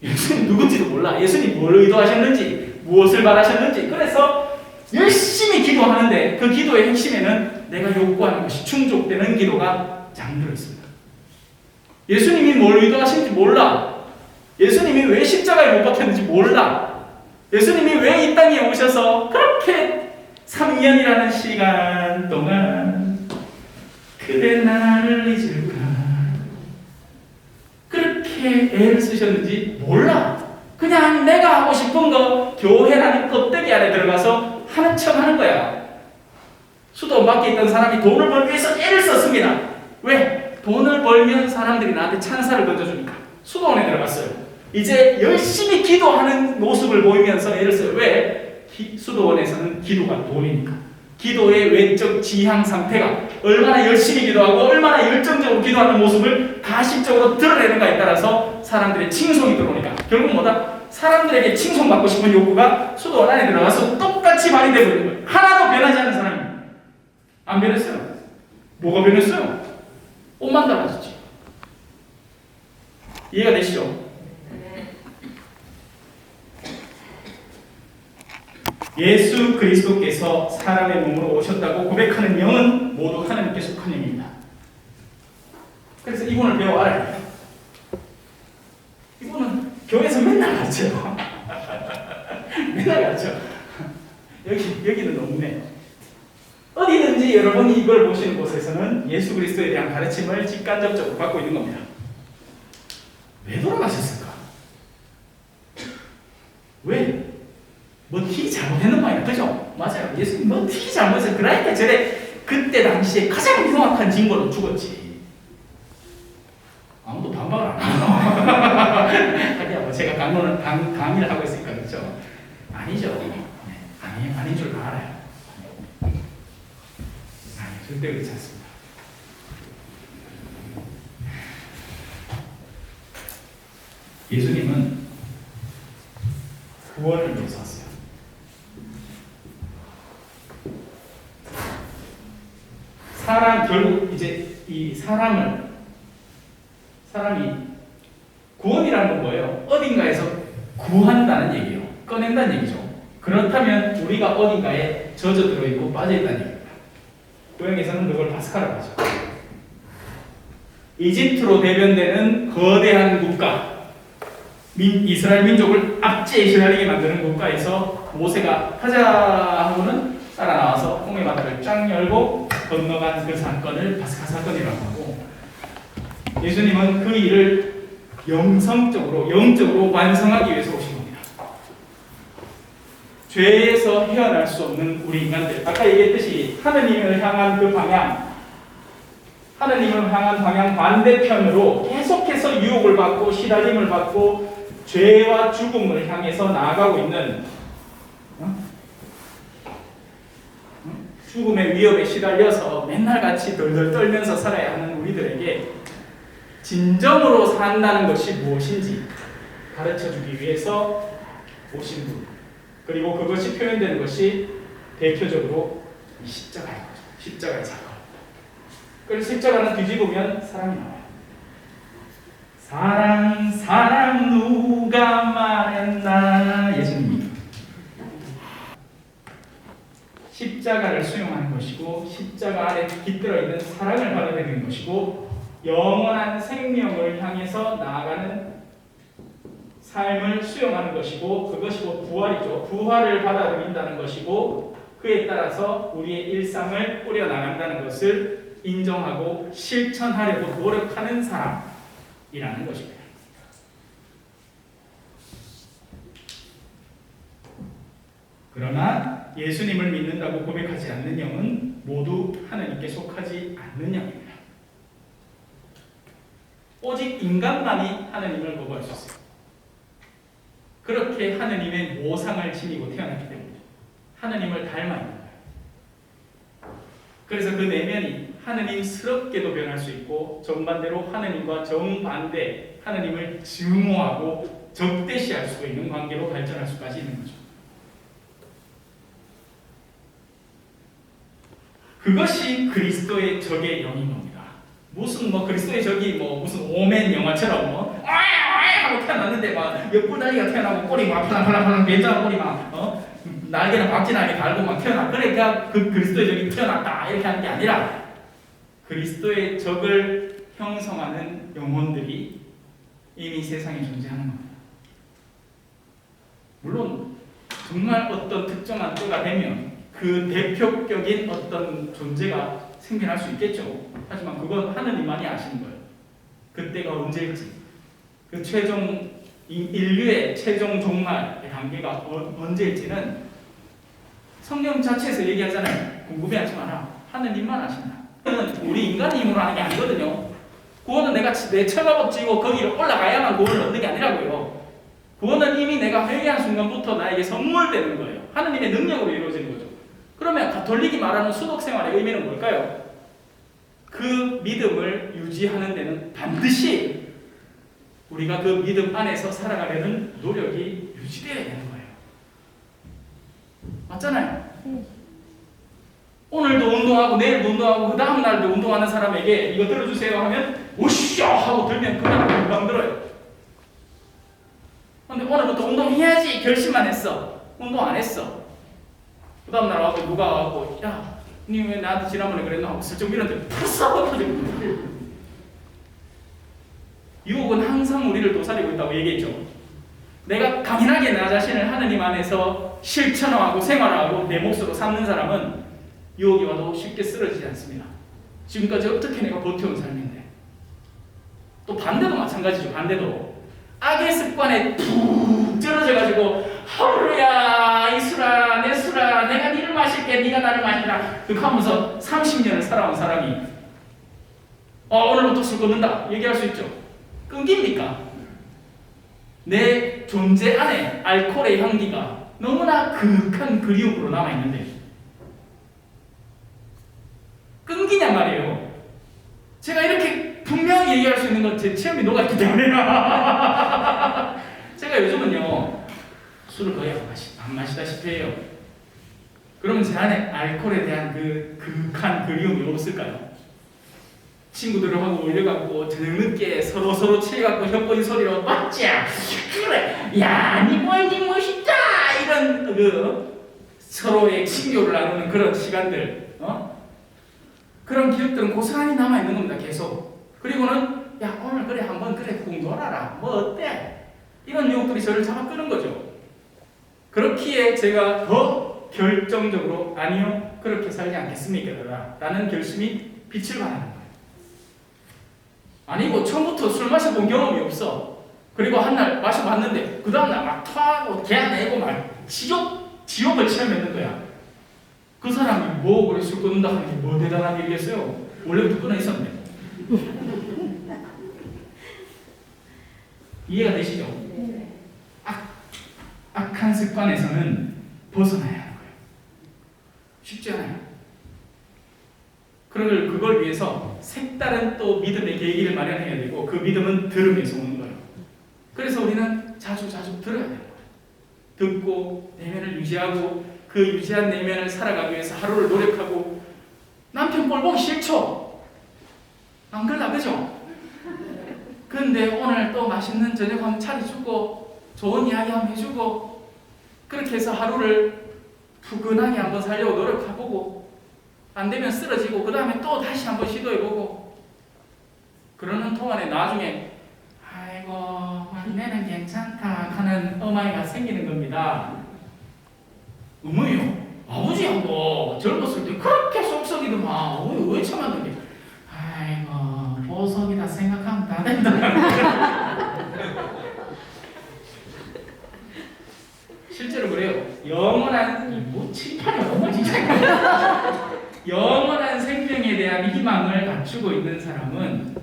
예수님 누군지도 몰라. 예수님 뭘 의도하셨는지, 무엇을 바라셨는지. 그래서 열심히 기도하는데 그 기도의 핵심에는 내가 요구하는 것이 충족되는 기도가 잠들어 있습니다. 예수님이 뭘 의도하시는지 몰라. 예수님이 왜 십자가에 못 박혔는지 몰라. 예수님이 왜 이 땅에 오셔서 그렇게 3년이라는 시간 동안 그대 나를 잊을까 그렇게 애를 쓰셨는지 몰라. 그냥 내가 하고 싶은 거 교회라는 껍데기 안에 들어가서 하는 척 하는 거야. 수도 밖에 있던 사람이 돈을 벌기 위해서 애를 썼습니다. 왜? 돈을 벌면 사람들이 나한테 찬사를 던져주니까. 수도원에 들어갔어요. 이제 열심히 기도하는 모습을 보이면서 애를 써요. 왜? 수도원에서는 기도가 돈이니까. 기도의 외적 지향 상태가 얼마나 열심히 기도하고 얼마나 열정적으로 기도하는 모습을 가식적으로 드러내는가에 따라서 사람들의 칭송이 들어오니까 결국 뭐다? 사람들에게 칭송받고 싶은 욕구가 수도원 안에 들어가서 똑같이 발휘되고 있는 거예요. 하나도 변하지 않는 사람이 안 변했어요. 뭐가 변했어요? 옷만 달라졌지. 이해가 되시죠? 예수 그리스도께서 사람의 몸으로 오셨다고 고백하는 영은 모두 하나님께 속한 영입니다. 그래서 이분을 배워 알아야 돼요. 이분은 교회에서 맨날 가르쳐요. 맨날 가르쳐. 여기는 없네. 어디든지 여러분이 이걸 보시는 곳에서는 예수 그리스도에 대한 가르침을 직간접적으로 받고 있는 겁니다. 왜 돌아가셨을까? 왜? 뭐 되게 잘못했는 모양이야. 그죠? 맞아요. 예수님 뭐 되게 잘못했어요. 그러니까 저래 그때 당시에 가장 흉악한 징벌로 죽었지. 아무도 반박을 안 하죠. 하기야 뭐 제가 강의를 하고 있으니까 그렇죠. 아니죠. 안 아닌 줄 알아요. 아니, 절대 그렇지 않습니다. 예수님은 구원을 위해서 왔어요. 결국 이제 이 사람이 구원이라는 건 뭐예요? 어딘가에서 구한다는 얘기예요. 꺼낸다는 얘기죠. 그렇다면 우리가 어딘가에 젖어들어 있고 빠져있다는 얘기입니다. 구약에서는 그걸 바스카라고 하죠. 이집트로 대변되는 거대한 국가, 이스라엘 민족을 압제시하게 만드는 국가에서 모세가 가자 하고는 따라 나와서 홍해 바다를 쫙 열고 건너간 그 사건을 바스카 사건이라고 하고, 예수님은 그 일을 영적으로 완성하기 위해서 오신 겁니다. 죄에서 헤어날 수 없는 우리 인간들, 아까 얘기했듯이 하느님을 향한 그 방향, 하느님을 향한 방향 반대편으로 계속해서 유혹을 받고 시달림을 받고 죄와 죽음을 향해서 나아가고 있는, 죽음의 위협에 시달려서 맨날 같이 덜덜 떨면서 살아야 하는 우리들에게 진정으로 산다는 것이 무엇인지 가르쳐주기 위해서 오신 분, 그리고 그것이 표현되는 것이 대표적으로 이 십자가인 거죠. 십자가의 사건. 그래서 십자가는 뒤집으면 사랑이 나와요. 사랑 누가 말했나, 예수님이 십자가를 수용하는 것이고, 십자가 안에 깃들어 있는 사랑을 받아들이는 것이고, 영원한 생명을 향해서 나아가는 삶을 수용하는 것이고, 그것이 곧 부활이죠. 부활을 받아들인다는 것이고, 그에 따라서 우리의 일상을 꾸려나간다는 것을 인정하고 실천하려고 노력하는 사람이라는 것입니다. 그러나 예수님을 믿는다고 고백하지 않는 영은 모두 하나님께 속하지 않는 영입니다. 오직 인간만이 하나님을 거부할 수 있어요. 그렇게 하나님의 모상을 지니고 태어났기 때문이죠. 하나님을 닮아 있는 거예요. 그래서 그 내면이 하나님스럽게도 변할 수 있고, 정반대로 하나님과 정반대, 하나님을 증오하고 적대시할 수 있는 관계로 발전할 수까지 있는 거죠. 그것이 그리스도의 적의 영인 겁니다. 무슨 그리스도의 적이 무슨 오맨 영화처럼 하고 태어났는데 막 옆구다리가 태어나고 꼬리 막 팔랑팔랑 괜찮은 꼬리 막 날개는 박쥐날개 달고 막 태어나, 그러니까 그 그리스도의 적이 태어났다 이렇게 하는 게 아니라, 그리스도의 적을 형성하는 영혼들이 이미 세상에 존재하는 겁니다. 물론 정말 어떤 특정한 때가 되면 그 대표격인 어떤 존재가 생겨날 수 있겠죠. 하지만 그건 하느님만이 아시는 거예요. 그때가 언제일지, 그 인류의 최종 종말의 단계가 언제일지는 성경 자체에서 얘기하잖아요. 궁금해하지 마라. 하느님만 아신다. 그건 우리 인간의 힘으로 하는 게 아니거든요. 그거는 내가 내 철갑 쥐고 거기로 올라가야만 구원을 얻는 게 아니라고요. 그거는 이미 내가 회개한 순간부터 나에게 선물되는 거예요. 하느님의 능력으로 이루어지는 거죠. 그러면 가톨릭이 말하는 수독 생활의 의미는 뭘까요? 그 믿음을 유지하는 데는 반드시 우리가 그 믿음 안에서 살아가려는 노력이 유지되어야 되는 거예요. 맞잖아요? 오늘도 운동하고 내일도 운동하고 그 다음 날도 운동하는 사람에게 이거 들어주세요 하면 오쇼 하고 들면 그냥 금방 들어요. 근데 오늘부터 운동해야지 결심만 했어. 운동 안 했어. 그 다음 날 와서 누가 와서 야, 니 왜 나한테 지난번에 그랬나 하고 슬쩍 밀었는데 푸싹 터지고. 유혹은 항상 우리를 도사리고 있다고 얘기했죠. 내가 강인하게 나 자신을 하느님 안에서 실천하고 생활하고 내 몫으로 삼는 사람은 유혹이 와도 쉽게 쓰러지지 않습니다. 지금까지 어떻게 내가 버텨온 삶인데. 또 반대도 마찬가지죠. 반대도 악의 습관에 푹 쩔어져가지고 하루야 이수라 내수라 내가 니를 마실게 네가 나를 마시라 그렇게 하면서 30년을 살아온 사람이 오늘부터 술 끊는다 얘기할 수 있죠. 끊깁니까? 내 내 존재 안에 알코올의 향기가 너무나 극한 그리움으로 남아있는데 끊기냔 말이에요. 제가 이렇게 분명히 얘기할 수 있는 건 제 체험이 녹아있기 때문에 제가 요즘은요 술을 거의 안 마시다시피 해요. 그러면 제 안에 알코올에 대한 그 극한 그리움이 없을까요? 친구들하고 올려갖고 저녁 늦게 서로 취해갖고 혀꼬리 소리로 맞자 그래 야니 뭐니 멋있다 이런 그 서로의 친교를 나누는 그런 시간들 그런 기억들은 고스란히 남아있는 겁니다. 계속. 그리고는 야 오늘 그래 한번 그래 훅 놀아라 뭐 어때 이런 유혹들이 저를 잡아 끄는 거죠. 그렇기에 제가 더 결정적으로 아니요 그렇게 살지 않겠습니까 라는 결심이 빛을 발하는 거예요. 아니고 처음부터 술 마셔본 경험이 없어. 그리고 한날 마셔봤는데 그 다음날 막 토하고 개안내고 막 지옥을 체험했는 거야. 그 사람이 뭐 그래 술 끊는다 하는 게 뭐 대단한 일이겠어요. 원래부터 끊어 있었는데. 이해가 되시죠? 악한 습관에서는 벗어나야 하는 거예요. 쉽지 않아요. 그걸 위해서 색다른 또 믿음의 계기를 마련해야 되고 그 믿음은 들음에서 오는 거예요. 그래서 우리는 자주 들어야 되는 거예요. 듣고 내면을 유지하고 그 유지한 내면을 살아가기 위해서 하루를 노력하고 남편 꼴 보기 싫죠? 안 그러나 그죠? 근데 오늘 또 맛있는 저녁 한번 차려주고 좋은 이야기 한번 해주고 그렇게 해서 하루를 푸근하게 한번 살려고 노력해보고 안 되면 쓰러지고 그 다음에 또 다시 한번 시도해보고 그러는 동안에 나중에 아이고 내는 괜찮다 하는 어마이가 생기는 겁니다. 어머니요 아버지하고 젊었을 때 그렇게 쏙쏙이더만 왜 참았는데 아이고 보석이다 생각하면 다 된다. 실제로 그래요. 영원한 뭐 칠판이 너무 진짜 영원한 생명에 대한 희망을 갖추고 있는 사람은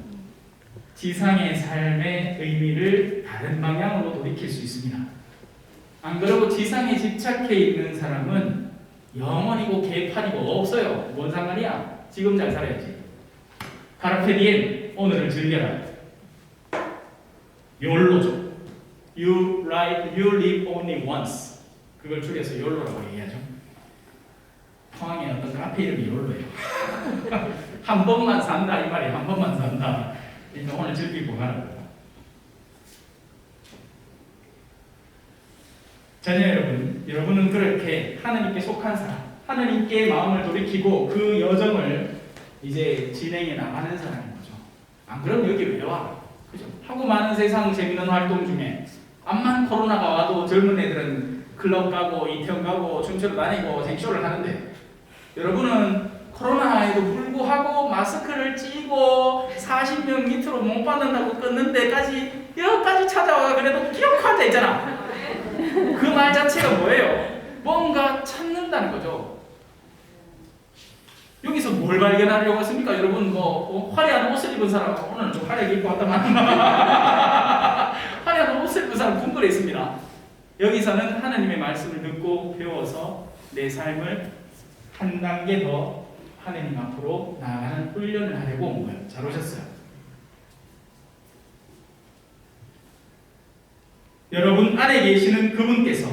지상의 삶의 의미를 다른 방향으로 돌이킬 수 있습니다. 안 그러고 지상에 집착해 있는 사람은 영원이고 개판이고 없어요. 뭔 상관이야? 지금 잘 살아야지. 카르페 디엠, 오늘을 즐겨라. 욜로죠. You live only once. 그걸 줄여서 욜로라고 얘기하죠. 포항의 어떤 카페 이름이 욜로예요. 한 번만 산다 이 말이에요. 한 번만 산다. 그러니까 오늘 즐기고 가라고요. 자녀 여러분은 그렇게 하나님께 속한 사람, 하나님께 마음을 돌이키고 그 여정을 이제 진행해 나가는 사람인 거죠. 안 그럼 여기 왜 와? 그죠? 하고 많은 세상 재밌는 활동 중에 암만 코로나가 와도 젊은 애들은 클럽 가고 이태원 가고 춤추러 다니고 쟁쇼를 하는데 여러분은 코로나에도 불구하고 마스크를 찌고 40명 밑으로 못 받는다고 끊는 데까지 여기까지 찾아와 그래도 기어코 앉아 있잖아. 그 말 자체가 뭐예요? 뭔가 찾는다는 거죠. 여기서 뭘 발견하려고 했습니까? 여러분 화려한 옷을 입은 사람 오늘 좀 화려하게 입고 왔다만 화려한 옷을 입은 사람 분별해 있습니다. 여기서는 하나님의 말씀을 듣고 배워서 내 삶을 한 단계 더 하나님 앞으로 나아가는 훈련을 하려고 온 거예요. 잘 오셨어요. 여러분 안에 계시는 그분께서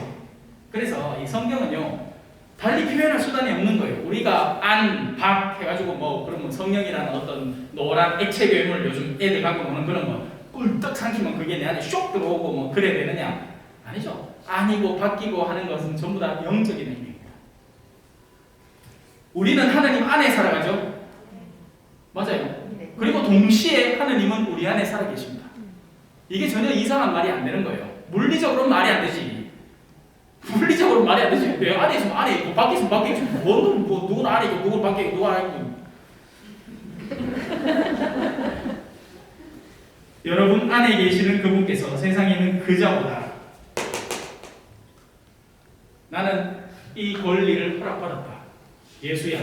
그래서 이 성경은요 달리 표현할 수단이 없는 거예요. 우리가 안, 박 해가지고 그러면 성령이라는 어떤 노란 액체 괴물 요즘 애들 갖고 노는 그런 거 꿀떡 삼키면 그게 내 안에 쇽 들어오고 그래야 되느냐? 아니죠. 아니고 바뀌고 하는 것은 전부 다 영적인 의미입니다. 우리는 하나님 안에 살아가죠. 맞아요. 그리고 동시에 하나님은 우리 안에 살아계십니다. 이게 전혀 이상한 말이 안 되는 거예요. 물리적으로는 말이 안 되지. 물리적으로 말이 안 되지. 내 안에 있으면 안에 있고 밖에 있으면 밖에 있고 누구는 안에 있고 누구는 밖에 있고 누가 안에 있고. 여러분 안에 계시는 그분께서 세상에 있는 그자보다 나는 이 권리를 허락받았다. 예수야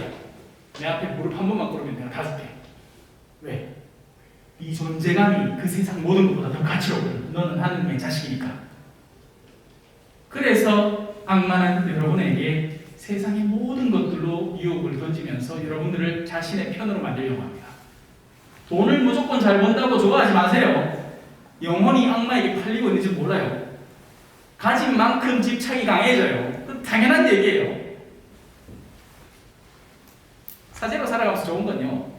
내 앞에 무릎 한 번만 꿇으면 내가 다 줄게. 왜? 네 존재감이 그 세상 모든 것보다 더 가치로워. 너는 하나님의 자식이니까. 그래서 악마는 여러분에게 세상의 모든 것들로 유혹을 던지면서 여러분들을 자신의 편으로 만들려고 합니다. 돈을 무조건 잘 번다고 좋아하지 마세요. 영혼이 악마에게 팔리고 있는지 몰라요. 가진 만큼 집착이 강해져요. 그 당연한 얘기예요. 사제로 살아가면서 좋은 건요,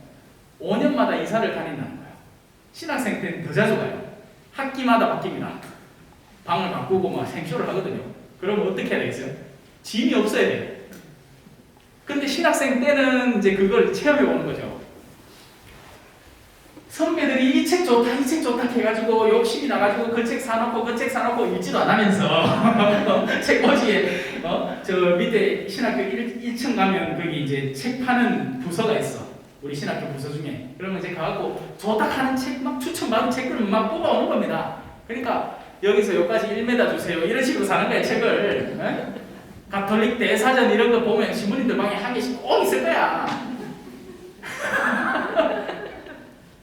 5년마다 이사를 다닌다는 거예요. 신학생 때는 더 자주 가요. 학기마다 바뀝니다. 방을 바꾸고 막 생쇼를 하거든요. 그러면 어떻게 해야 되겠어요? 짐이 없어야 돼요. 근데 신학생 때는 이제 그걸 체험해 보는 거죠. 선배들이 이 책 좋다, 이 책 좋다 해가지고 욕심이 나가지고 그 책 사놓고 그 책 사놓고 읽지도 안 하면서 책꽂이에 저 밑에 신학교 1층 가면 거기 이제 책 파는 부서가 있어. 우리 신학교 부서 중에. 그러면 이제 가갖고 좋다 하는 책 막 추천받은 책들을 막 뽑아오는 겁니다. 그러니까 여기서 여기까지 1m 주세요. 이런 식으로 사는 거야, 책을. 에? 가톨릭 대사전 이런 거 보면 신부님들 방에 한 개씩 꼭 있을 거야.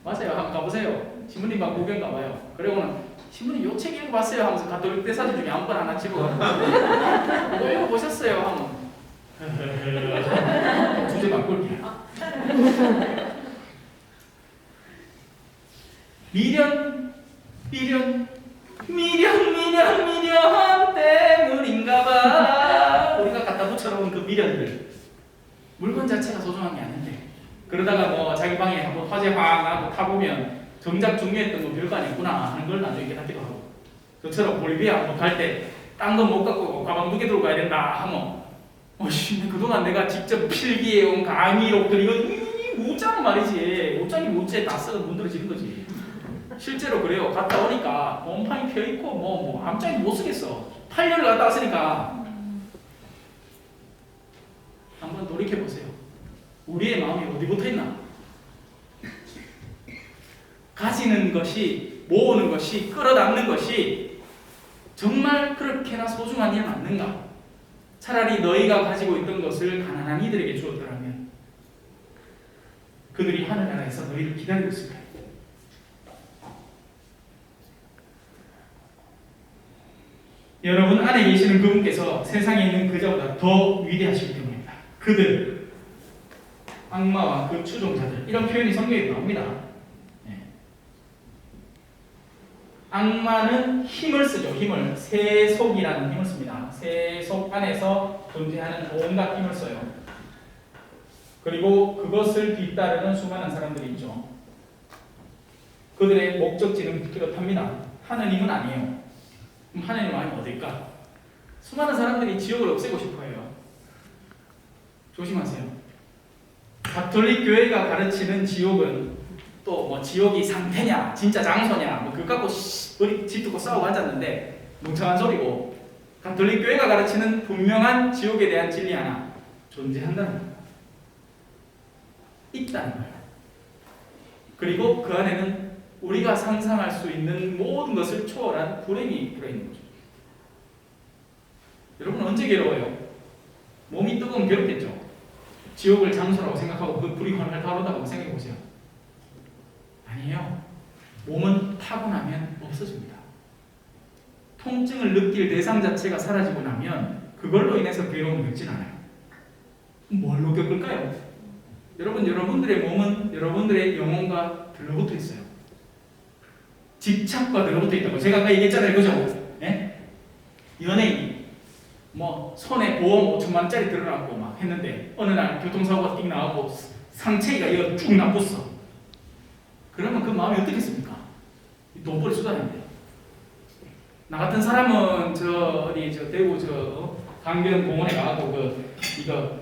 맞아요. 한번 가보세요. 신부님 방 구경 가봐요. 그리고는 신부님 요 책 읽어봤어요 하면서 가톨릭 대사전 중에 아무거나 하나 집어가지고 뭐 읽어보셨어요 하면 주제 바꿀게요. 미련 때문인가봐. 우리가 갖다 붙여놓은 그 미련들, 물건 자체가 소중한 게 아닌데 그러다가 뭐 자기 방에 한번 화재 확 나고 타보면 정작 중요했던 거 별거 아니구나 하는 걸 나중에 깨닫기도 하고, 저처럼 볼리비아 한번 갈 때 딴 건 못 갖고 가방 2개 들고 가야 된다 하면 그동안 내가 직접 필기해온 강의록들 이거 무짜는 말이지. 옷장이 무째 다 썩어 문드러지는 거지. 실제로 그래요. 갔다 오니까 곰팡이 펴있고 뭐 암짝이 못 쓰겠어. 8년을 갔다 왔으니까. 한번 돌이켜보세요. 우리의 마음이 어디 붙어있나? 가지는 것이, 모으는 것이, 끌어담는 것이 정말 그렇게나 소중한 일 맞는가? 차라리 너희가 가지고 있던 것을 가난한 이들에게 주었더라면 그들이 하늘나라에서 너희를 기다리고 있을 거예요. 여러분 안에 계시는 그분께서 세상에 있는 그자보다 더 위대하시기 때문입니다. 그들, 악마와 그 추종자들, 이런 표현이 성경에 나옵니다. 네. 악마는 힘을 쓰죠. 힘을. 세속이라는 힘을 씁니다. 세속 안에서 존재하는 온갖 힘을 써요. 그리고 그것을 뒤따르는 수많은 사람들이 있죠. 그들의 목적지는 뚜렷합니다. 하느님은 아니에요. 그럼 하느님 아니면 어딜까? 수많은 사람들이 지옥을 없애고 싶어해요. 조심하세요. 가톨릭 교회가 가르치는 지옥은 또 뭐 지옥이 상태냐, 진짜 장소냐, 뭐 그거 갖고 머리 짚고 싸우고 앉았는데 멍청한 소리고, 가톨릭 교회가 가르치는 분명한 지옥에 대한 진리 하나 존재한다는 겁니다. 있다는 거예요. 그리고 그 안에는 우리가 상상할 수 있는 모든 것을 초월한 불행이 들어있는 거죠. 여러분 언제 괴로워요? 몸이 뜨거우면 괴롭겠죠? 지옥을 장소라고 생각하고 그 불이 활활 타오른다고 생각해 보세요. 아니에요. 몸은 타고나면 없어집니다. 통증을 느낄 대상 자체가 사라지고 나면 그걸로 인해서 괴로움을 느끼진 않아요. 뭘로 겪을까요? 여러분들의 몸은 여러분들의 영혼과 들러붙어 있어요. 집착과 들러붙어 있다고 제가 아까 얘기했잖아요. 그죠? 예? 연예인이 뭐 손에 보험 5천만 원짜리 들어놨고 막 했는데 어느 날 교통사고가 띡 나가고 상체가 이거 쭉 나빴어. 그러면 그 마음이 어떻겠습니까? 돈벌이 수단인데. 나 같은 사람은 저 대구 강변 공원에 가고 이거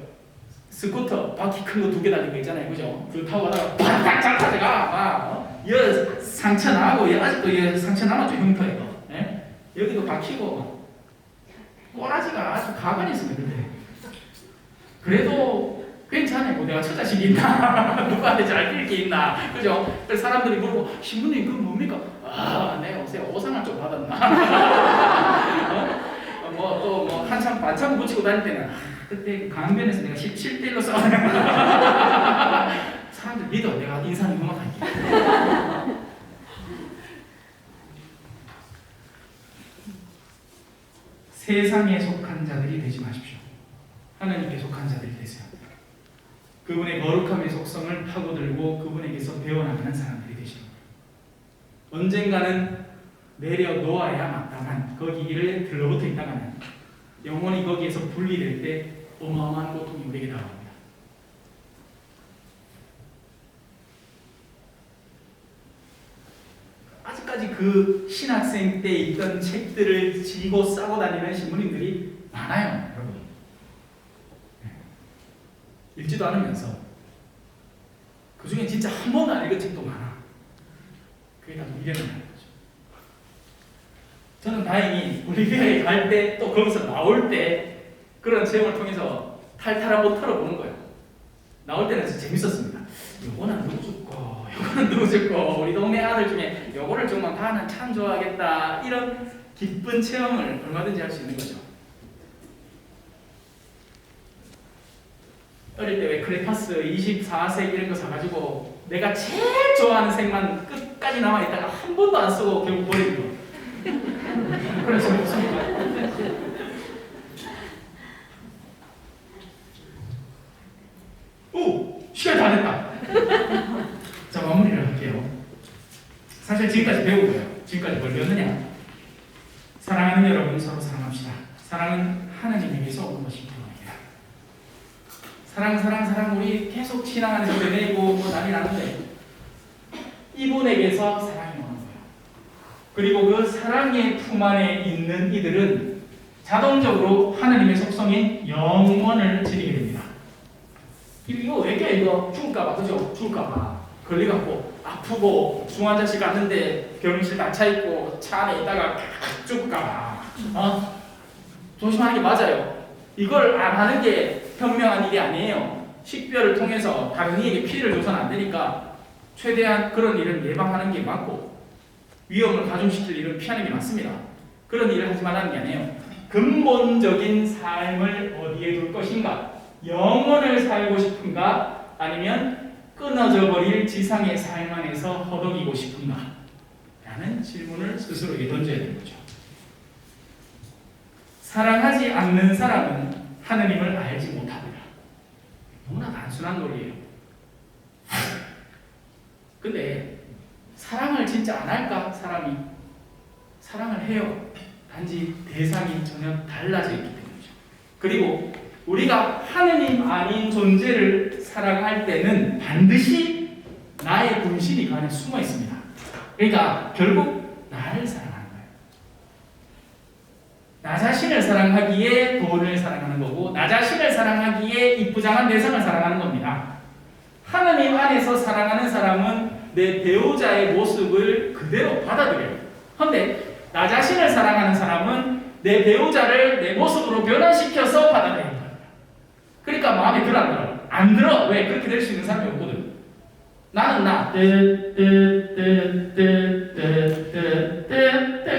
스쿠터 바퀴 큰 거 2개 달린 거 있잖아요. 그죠? 그거 타고 가다가 팍팍 장타제가 여 상처 나고 아직도 여 상처 남았죠. 흉터에도. 예? 여기도 박히고 꼬라지가 아주 가관이 있습니다. 그래도 괜찮아요. 뭐 내가 처자식이 있나? 누구한테 잘 빌 게 있나? 그죠? 그래서 사람들이 물어보고 신부님 그건 뭡니까? 내가 요새 오상을 좀 받았나? 뭐 한참 반창 붙이고 다닐 때는 그때 강변에서 내가 17대1로 싸웠는데 사람들 믿어. 내가 인상이 흉악할게. 세상에 속한 자들이 되지 마십시오. 하나님께 속한 자들이 되세요. 그분의 거룩함의 속성을 파고들고 그분에게서 배워나가는 사람들이 되시는 거예요. 언젠가는 내려놓아야 마땅한 거기 길을 들러붙어 있다가는 영혼이 거기에서 분리될 때 어마어마한 고통이 우리에게 다가옵니다. 아직까지 그 신학생 때 있던 책들을 지고 싸고 다니는 신부님들이 많아요, 여러분. 읽지도 않으면서 그 중에 진짜 한 번도 안 읽은 책도 많아. 그게 다 미련이라는 거죠. 저는 다행히 볼리비아에 갈 때 또 거기서 나올 때 그런 체험을 통해서 탈탈 한번 털어보는 거예요. 나올 때는 진짜 재밌었습니다. 요거는 누구 죽고 요거는 누구 죽고 우리 동네 아들 중에 요거를 정말 나는 참 좋아하겠다, 이런 기쁜 체험을 얼마든지 할 수 있는 거죠. 어릴 때 왜 크레파스 24색 이런 거 사가지고 내가 제일 좋아하는 색만 끝까지 남아있다가 한 번도 안 쓰고 결국 버리는 거. 그런 적 없습니까? 오! 시간 다 됐다. 자, 마무리를 할게요. 사실 지금까지 배우고요. 지금까지 뭘 배웠느냐? 사랑하는 여러분, 서로 사랑합시다. 사랑은 하나님에게서 오는 것입니다. 사랑 우리 계속 신앙 안에서 되뇌고 뭐 난리 나는데 이분에게서 사랑이 오는 거예요. 그리고 그 사랑의 품 안에 있는 이들은 자동적으로 하나님의 속성인 영원을 지니게 됩니다. 이거 왜게 이거 죽을까봐, 그죠? 죽을까봐 걸려갖고 아프고 중환자실 갔는데 병실 닫혀있고 차 안에 있다가 죽을까봐 조심하는 게 맞아요. 이걸 안 하는 게 현명한 일이 아니에요. 식별을 통해서 다른 이에게 피해를 줘서는 안 되니까 최대한 그런 일을 예방하는 게 맞고 위험을 가중시킬 일은 피하는 게 맞습니다. 그런 일을 하지 말라는 게 아니에요. 근본적인 삶을 어디에 둘 것인가? 영원을 살고 싶은가? 아니면 끊어져 버릴 지상의 삶 안에서 허덕이고 싶은가? 라는 질문을 스스로에게 던져야 되는 거죠. 사랑하지 않는 사람은 하느님을 알지 못합니다. 너무나 단순한 논리예요. 근데 사랑을 진짜 안 할까? 사람이 사랑을 해요. 단지 대상이 전혀 달라져 있기 때문이죠. 그리고 우리가 하느님 아닌 존재를 사랑할 때는 반드시 나의 분신이 그 안에 숨어 있습니다. 그러니까 결국 나를 사랑하는 거예요. 나 자신을 사랑하기에 돈을 사랑하는 거고 나 자신을 사랑하기에 이쁘장한 대상을 사랑하는 겁니다. 하느님 안에서 사랑하는 사람은 내 배우자의 모습을 그대로 받아들여요. 그런데 나 자신을 사랑하는 사람은 내 배우자를 내 모습으로 변화시켜서 받아들여요. 그러니까 마음에 들어 안 들어? 안 들어. 왜? 그렇게 될 수 있는 사람이 없거든. 나는 나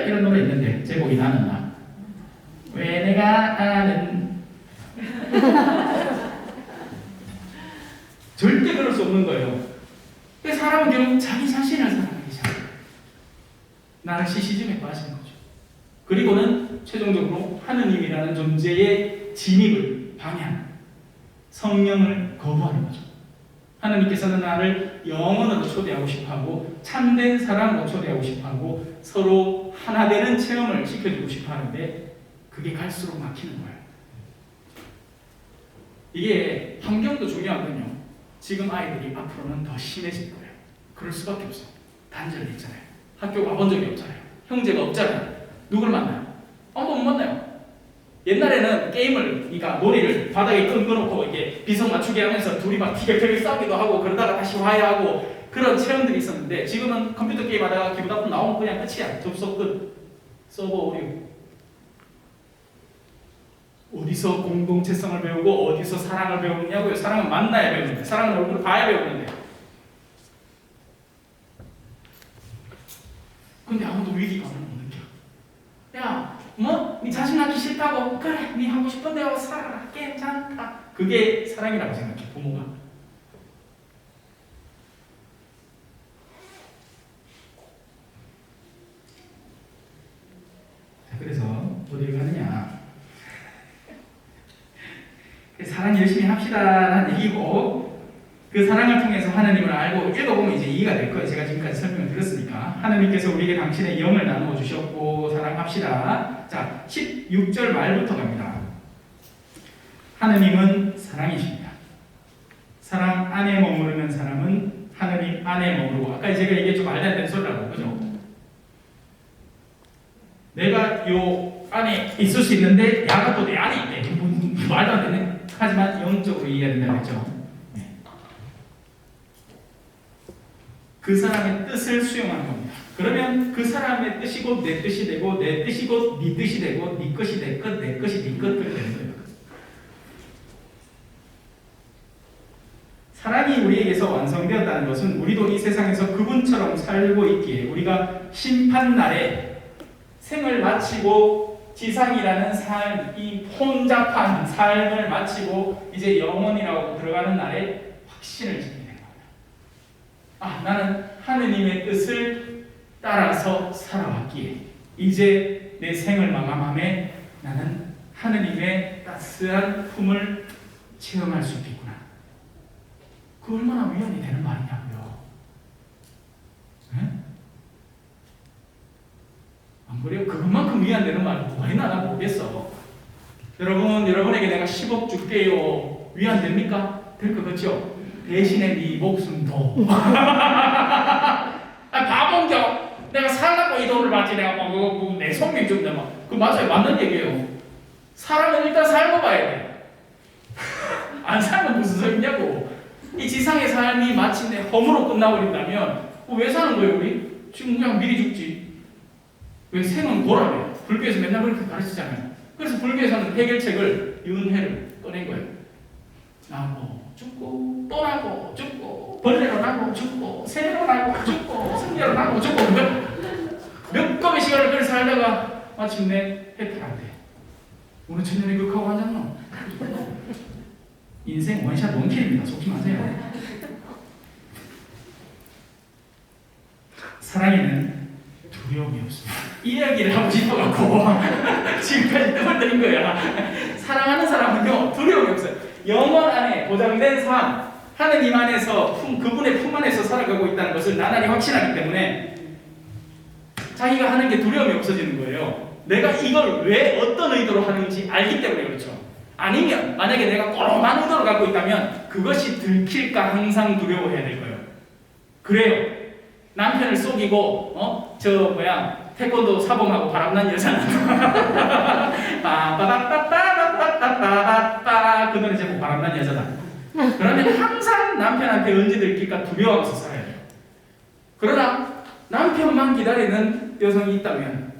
이런 노래 있는데 제목이 나는 나. 왜 내가 아는 절대 그럴 수 없는 거예요. 사람은 결국 자기 자신을 사랑하기 시작해요. 나르시시즘에 빠지는 거죠. 그리고는 최종적으로 하느님이라는 존재의 진입을 방해하는 성령을 거부하는 거죠. 하나님께서는 나를 영원으로 초대하고 싶어하고 참된 사랑으로 초대하고 싶어하고 서로 하나 되는 체험을 시켜주고 싶어하는데 그게 갈수록 막히는 거예요. 이게 환경도 중요하거든요. 지금 아이들이 앞으로는 더 심해질 거예요. 그럴 수밖에 없어요. 단절됐잖아요. 학교 가본 적이 없잖아요. 형제가 없잖아요. 누굴 만나요? 아무도 못 만나요. 옛날에는 게임을, 그러니까 놀이를 바닥에 끊어놓고 이게 비석 맞추기 하면서 둘이 막 티격태격 싸우기도 하고 그러다가 다시 화해하고 그런 체험들이 있었는데 지금은 컴퓨터 게임 하다가 기분 나쁘면 나오면 그냥 끝이야. 접속 끝. 서버 오류. 어디서 공동체성을 배우고 어디서 사랑을 배우느냐고요. 사랑은 만나야 배우는데 사랑은 얼굴을 봐야 배우는데. 근데 아무도 위기감을 못 느껴. 야, 뭐? 네 자식 낳기 싫다고? 그래, 네 하고 싶은 대로 살아라. 괜찮다. 그게 사랑이라고 생각해, 부모가. 자, 그래서 어디를 가느냐? 사랑 열심히 합시다라는 얘기고, 그 사랑을 통해서 하나님을 알고 읽어보면 이제 이해가 될 거예요. 제가 지금까지 설명을 드렸으니까. 하나님께서 우리에게 당신의 영을 나누어 주셨고 사랑합시다. 자, 16절 말부터 갑니다. 하나님은 사랑이십니다. 사랑 안에 머무르는 사람은 하나님 안에 머무르고, 아까 제가 이게 좀 말도 안 되는 소리라고, 그죠? 내가 요 안에 있을 수 있는데 야가 또 내 안에 있대. 말도 안 되네. 하지만 영적으로 이해해야 된다고 했죠. 그 사람의 뜻을 수용하는 겁니다. 그러면 그 사람의 뜻이 곧 내 뜻이 되고, 내 뜻이 곧 네 뜻이 되고, 네 것이 내 것, 내 것이 네 것들이 되는 거예요. 사랑이 우리에게서 완성되었다는 것은 우리도 이 세상에서 그분처럼 살고 있기에 우리가 심판날에 생을 마치고 지상이라는 삶, 이 혼잡한 삶을 마치고 이제 영원이라고 들어가는 날에 확신을 짓게 됩니다. 아, 나는 하느님의 뜻을 따라서 살아왔기에 이제 내 생을 마감함에 나는 하느님의 따스한 품을 체험할 수 있겠구나. 그 얼마나 위안이 되는 말이냐고요. 네? 안 그래요? 그것만큼 위안되는 말이 뭐가 있나 나 모르겠어. 여러분, 여러분에게 내가 10억 줄게요. 위안됩니까? 될 것 같죠? 대신에 네 목숨도. 아, 바본겨. 내가 살라고 이 돈을 받지. 내가 내 속이 좀 내면. 그 맞아요. 맞는 얘기예요. 사람은 일단 살고 봐야 돼. 안 살면 무슨 소리냐고. 이 지상의 삶이 마침내 허무로 끝나버린다면 왜 사는 거예요 우리? 지금 그냥 미리 죽지. 왜 생은 고라며. 불교에서 맨날 그렇게 가르치잖아요. 그래서 불교에서는 해결책을 윤회를 꺼낸 거예요. 나고 죽고 또 나고 죽고 벌레로 나고 죽고 새로 나고 죽고 승려로 나고 죽고 몇 겁의 시간을 그렇게 살다가 마침내 해탈한대. 오늘 천년의 극하고 하잖아. 인생 원샷 원킬입니다. 속지 마세요. 사랑에는 두려움이 없습니다. 이야기를 하고 싶어갖고 지금까지 떠벌드린 거야. 사랑하는 사람은요 두려움이 없어요. 영원 안에 보장된 삶, 하느님 안에서 그분의 품 안에서 살아가고 있다는 것을 나날이 확신하기 때문에 자기가 하는 게 두려움이 없어지는 거예요. 내가 이걸 왜 어떤 의도로 하는지 알기 때문에 그렇죠. 아니면 만약에 내가 꼬롬한 의도를 갖고 있다면 그것이 들킬까 항상 두려워해야 될 거예요. 그래요. 남편을 속이고 태권도 사범하고 바람난 여자는 빠바바바바바바바바바 그 노래 제목 바람난 여자다. 그러면 항상 남편한테 언제 들킬까 두려워하면서 살아야 돼요. 그러나 남편만 기다리는 여성이 있다면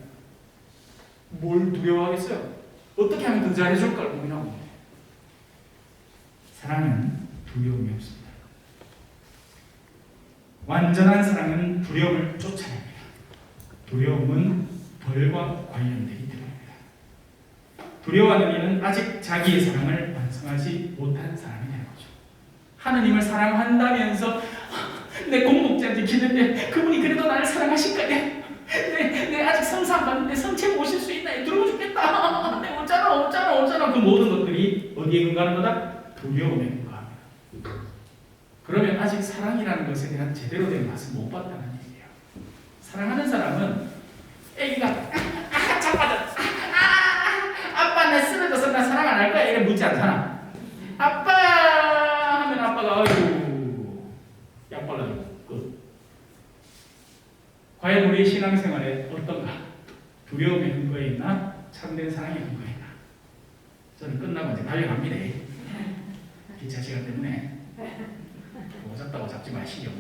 뭘 두려워하겠어요? 어떻게 하면 더 잘해줄 걸 고민하고 있는데. 사랑은 두려움이 없습니다. 완전한 사랑은 두려움을 쫓아냅니다. 두려움은 벌과 관련되기 때문입니다. 두려워하는 이는 아직 자기의 사랑을 완성하지 못한 사람이라는 거죠. 하느님을 사랑한다면서 내 공복자한테 기도해 그분이 그래도 나를 사랑하실까요? 내 아직 성사 안 받는데 성체 모실 수 있나? 두려워 죽겠다. 내 어쩌나 그 모든 것들이 어디에 근거하는 거다? 두려움에 근거합니다. 그러면 아직 사랑이라는 것에 대한 제대로 된 맛을 못 봤다는 얘기예요. 사랑하는 사람은 애기가 자빠져 아빠 나 쓰러져서 나 사랑 안 할 거야 이래 묻지 않잖아. 아빠 하면 아빠가 아이고 약 발라주고 끝. 과연 우리의 신앙생활에 어떤가? 두려움의 근거에 있나? 참된 사랑의 근거에 있나? 저는 끝나고 이제 달려갑니다. 기차 시간 때문에 못 잡다고 잡지 마시죠.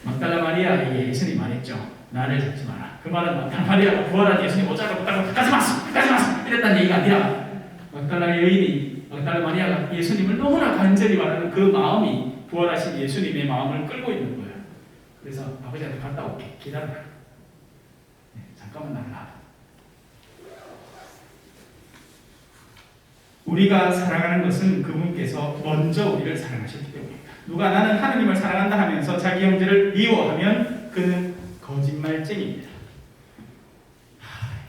막달라 마리아에게 예수님이 말했죠. 나를 잡지 마라. 그 말은 막달라 마리아가 부활한 예수님 못 잡고 가지 마소 이랬다는 얘기가 아니라 막달라 여인이 막달라 마리아가 예수님을 너무나 간절히 바라는 그 마음이 부활하신 예수님의 마음을 끌고 있는 거예요. 그래서 아버지한테 갔다 올게. 기다려라. 네, 잠깐만 나가라. 우리가 사랑하는 것은 그분께서 먼저 우리를 사랑하셨기 때문입니다. 누가 나는 하느님을 사랑한다 하면서 자기 형제를 미워하면 그는 거짓말쟁이입니다.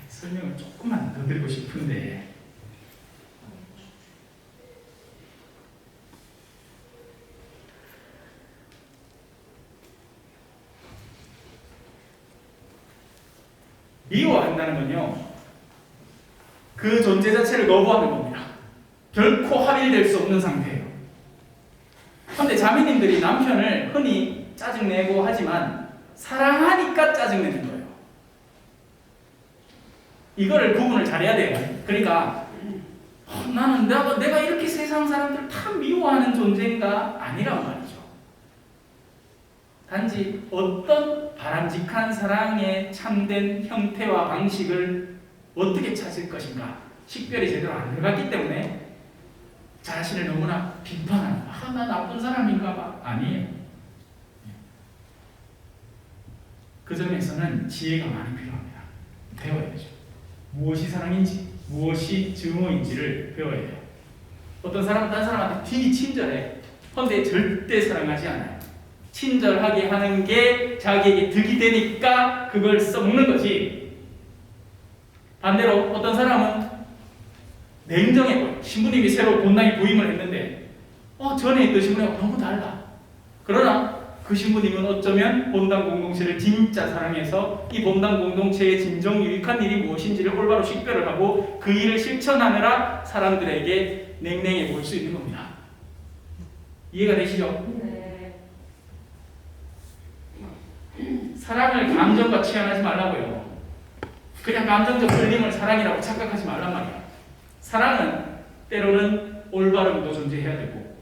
설명을 조금만 더 드리고 싶은데 미워한다는 건요, 그 존재 자체를 거부하는 겁니다. 결코 합일될 수 없는 상태예요. 그런데 자매님들이 남편을 흔히 짜증내고 하지만 사랑하니까 짜증내는 거예요. 이거를 구분을 잘해야 돼요. 그러니까 나는 내가 이렇게 세상 사람들 다 미워하는 존재인가? 아니란 말이죠. 단지 어떤 바람직한 사랑의 참된 형태와 방식을 어떻게 찾을 것인가, 식별이 제대로 안 들어갔기 때문에 자신을 너무나 비판하는, 나 나쁜 사람인가 봐. 아니에요. 그 점에서는 지혜가 많이 필요합니다. 배워야 되죠. 무엇이 사랑인지, 무엇이 증오인지를 배워야 돼요. 어떤 사람은 다른 사람한테 되게 친절해. 그런데 절대 사랑하지 않아요. 친절하게 하는 게 자기에게 득이 되니까 그걸 써먹는 거지. 반대로 어떤 사람은 냉정해 보여. 신부님이 새로 본당에 부임을 했는데 전에 있던 신부님하고 너무 달라. 그러나 그 신부님은 어쩌면 본당 공동체를 진짜 사랑해서 이 본당 공동체의 진정 유익한 일이 무엇인지를 올바로 식별을 하고 그 일을 실천하느라 사람들에게 냉랭해 보일 수 있는 겁니다. 이해가 되시죠? 네. 사랑을 감정과 치환하지 말라고요. 그냥 감정적 끌림을 사랑이라고 착각하지 말란 말이야. 사랑은 때로는 올바름도 존재해야 되고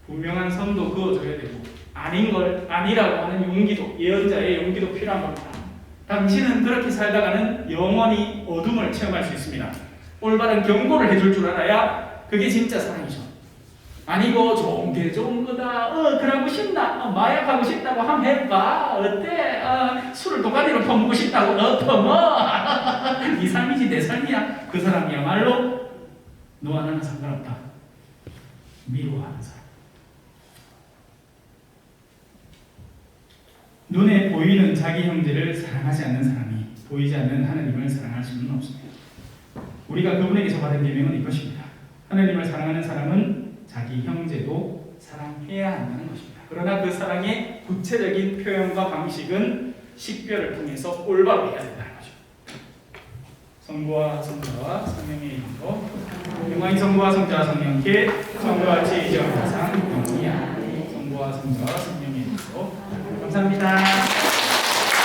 분명한 선도 그어줘야 되고 아닌 걸 아니라고 하는 용기도, 예언자의 용기도 필요한 겁니다. 당신은 그렇게 살다가는 영원히 어둠을 체험할 수 있습니다. 올바른 경고를 해줄 줄 알아야 그게 진짜 사랑이죠. 아니고 좋은 게 좋은 거다. 그러고 싶나? 마약하고 싶다고 한번 해봐. 어때? 술을 도가니로 퍼먹고 싶다고? 퍼먹어. 네 삶이지 내 삶이야. 그 사람이야말로 너와 나는 상관없다. 미워하는 사람. 눈에 보이는 자기 형제를 사랑하지 않는 사람이 보이지 않는 하느님을 사랑할 수는 없습니다. 우리가 그분에게서 받은 계명은 이것입니다. 하느님을 사랑하는 사람은 자기 형제도 사랑해야 한다는 것입니다. 그러나 그 사랑의 구체적인 표현과 방식은 식별을 통해서 올바로 해야 된다는 거죠. 성부와 성자와 성령의 이름으로 영광이 성부와 성자와 성령께 성부와 같이 이제 항상 영원히 아멘. 성부와 성자와 성령의 이름으로 감사합니다.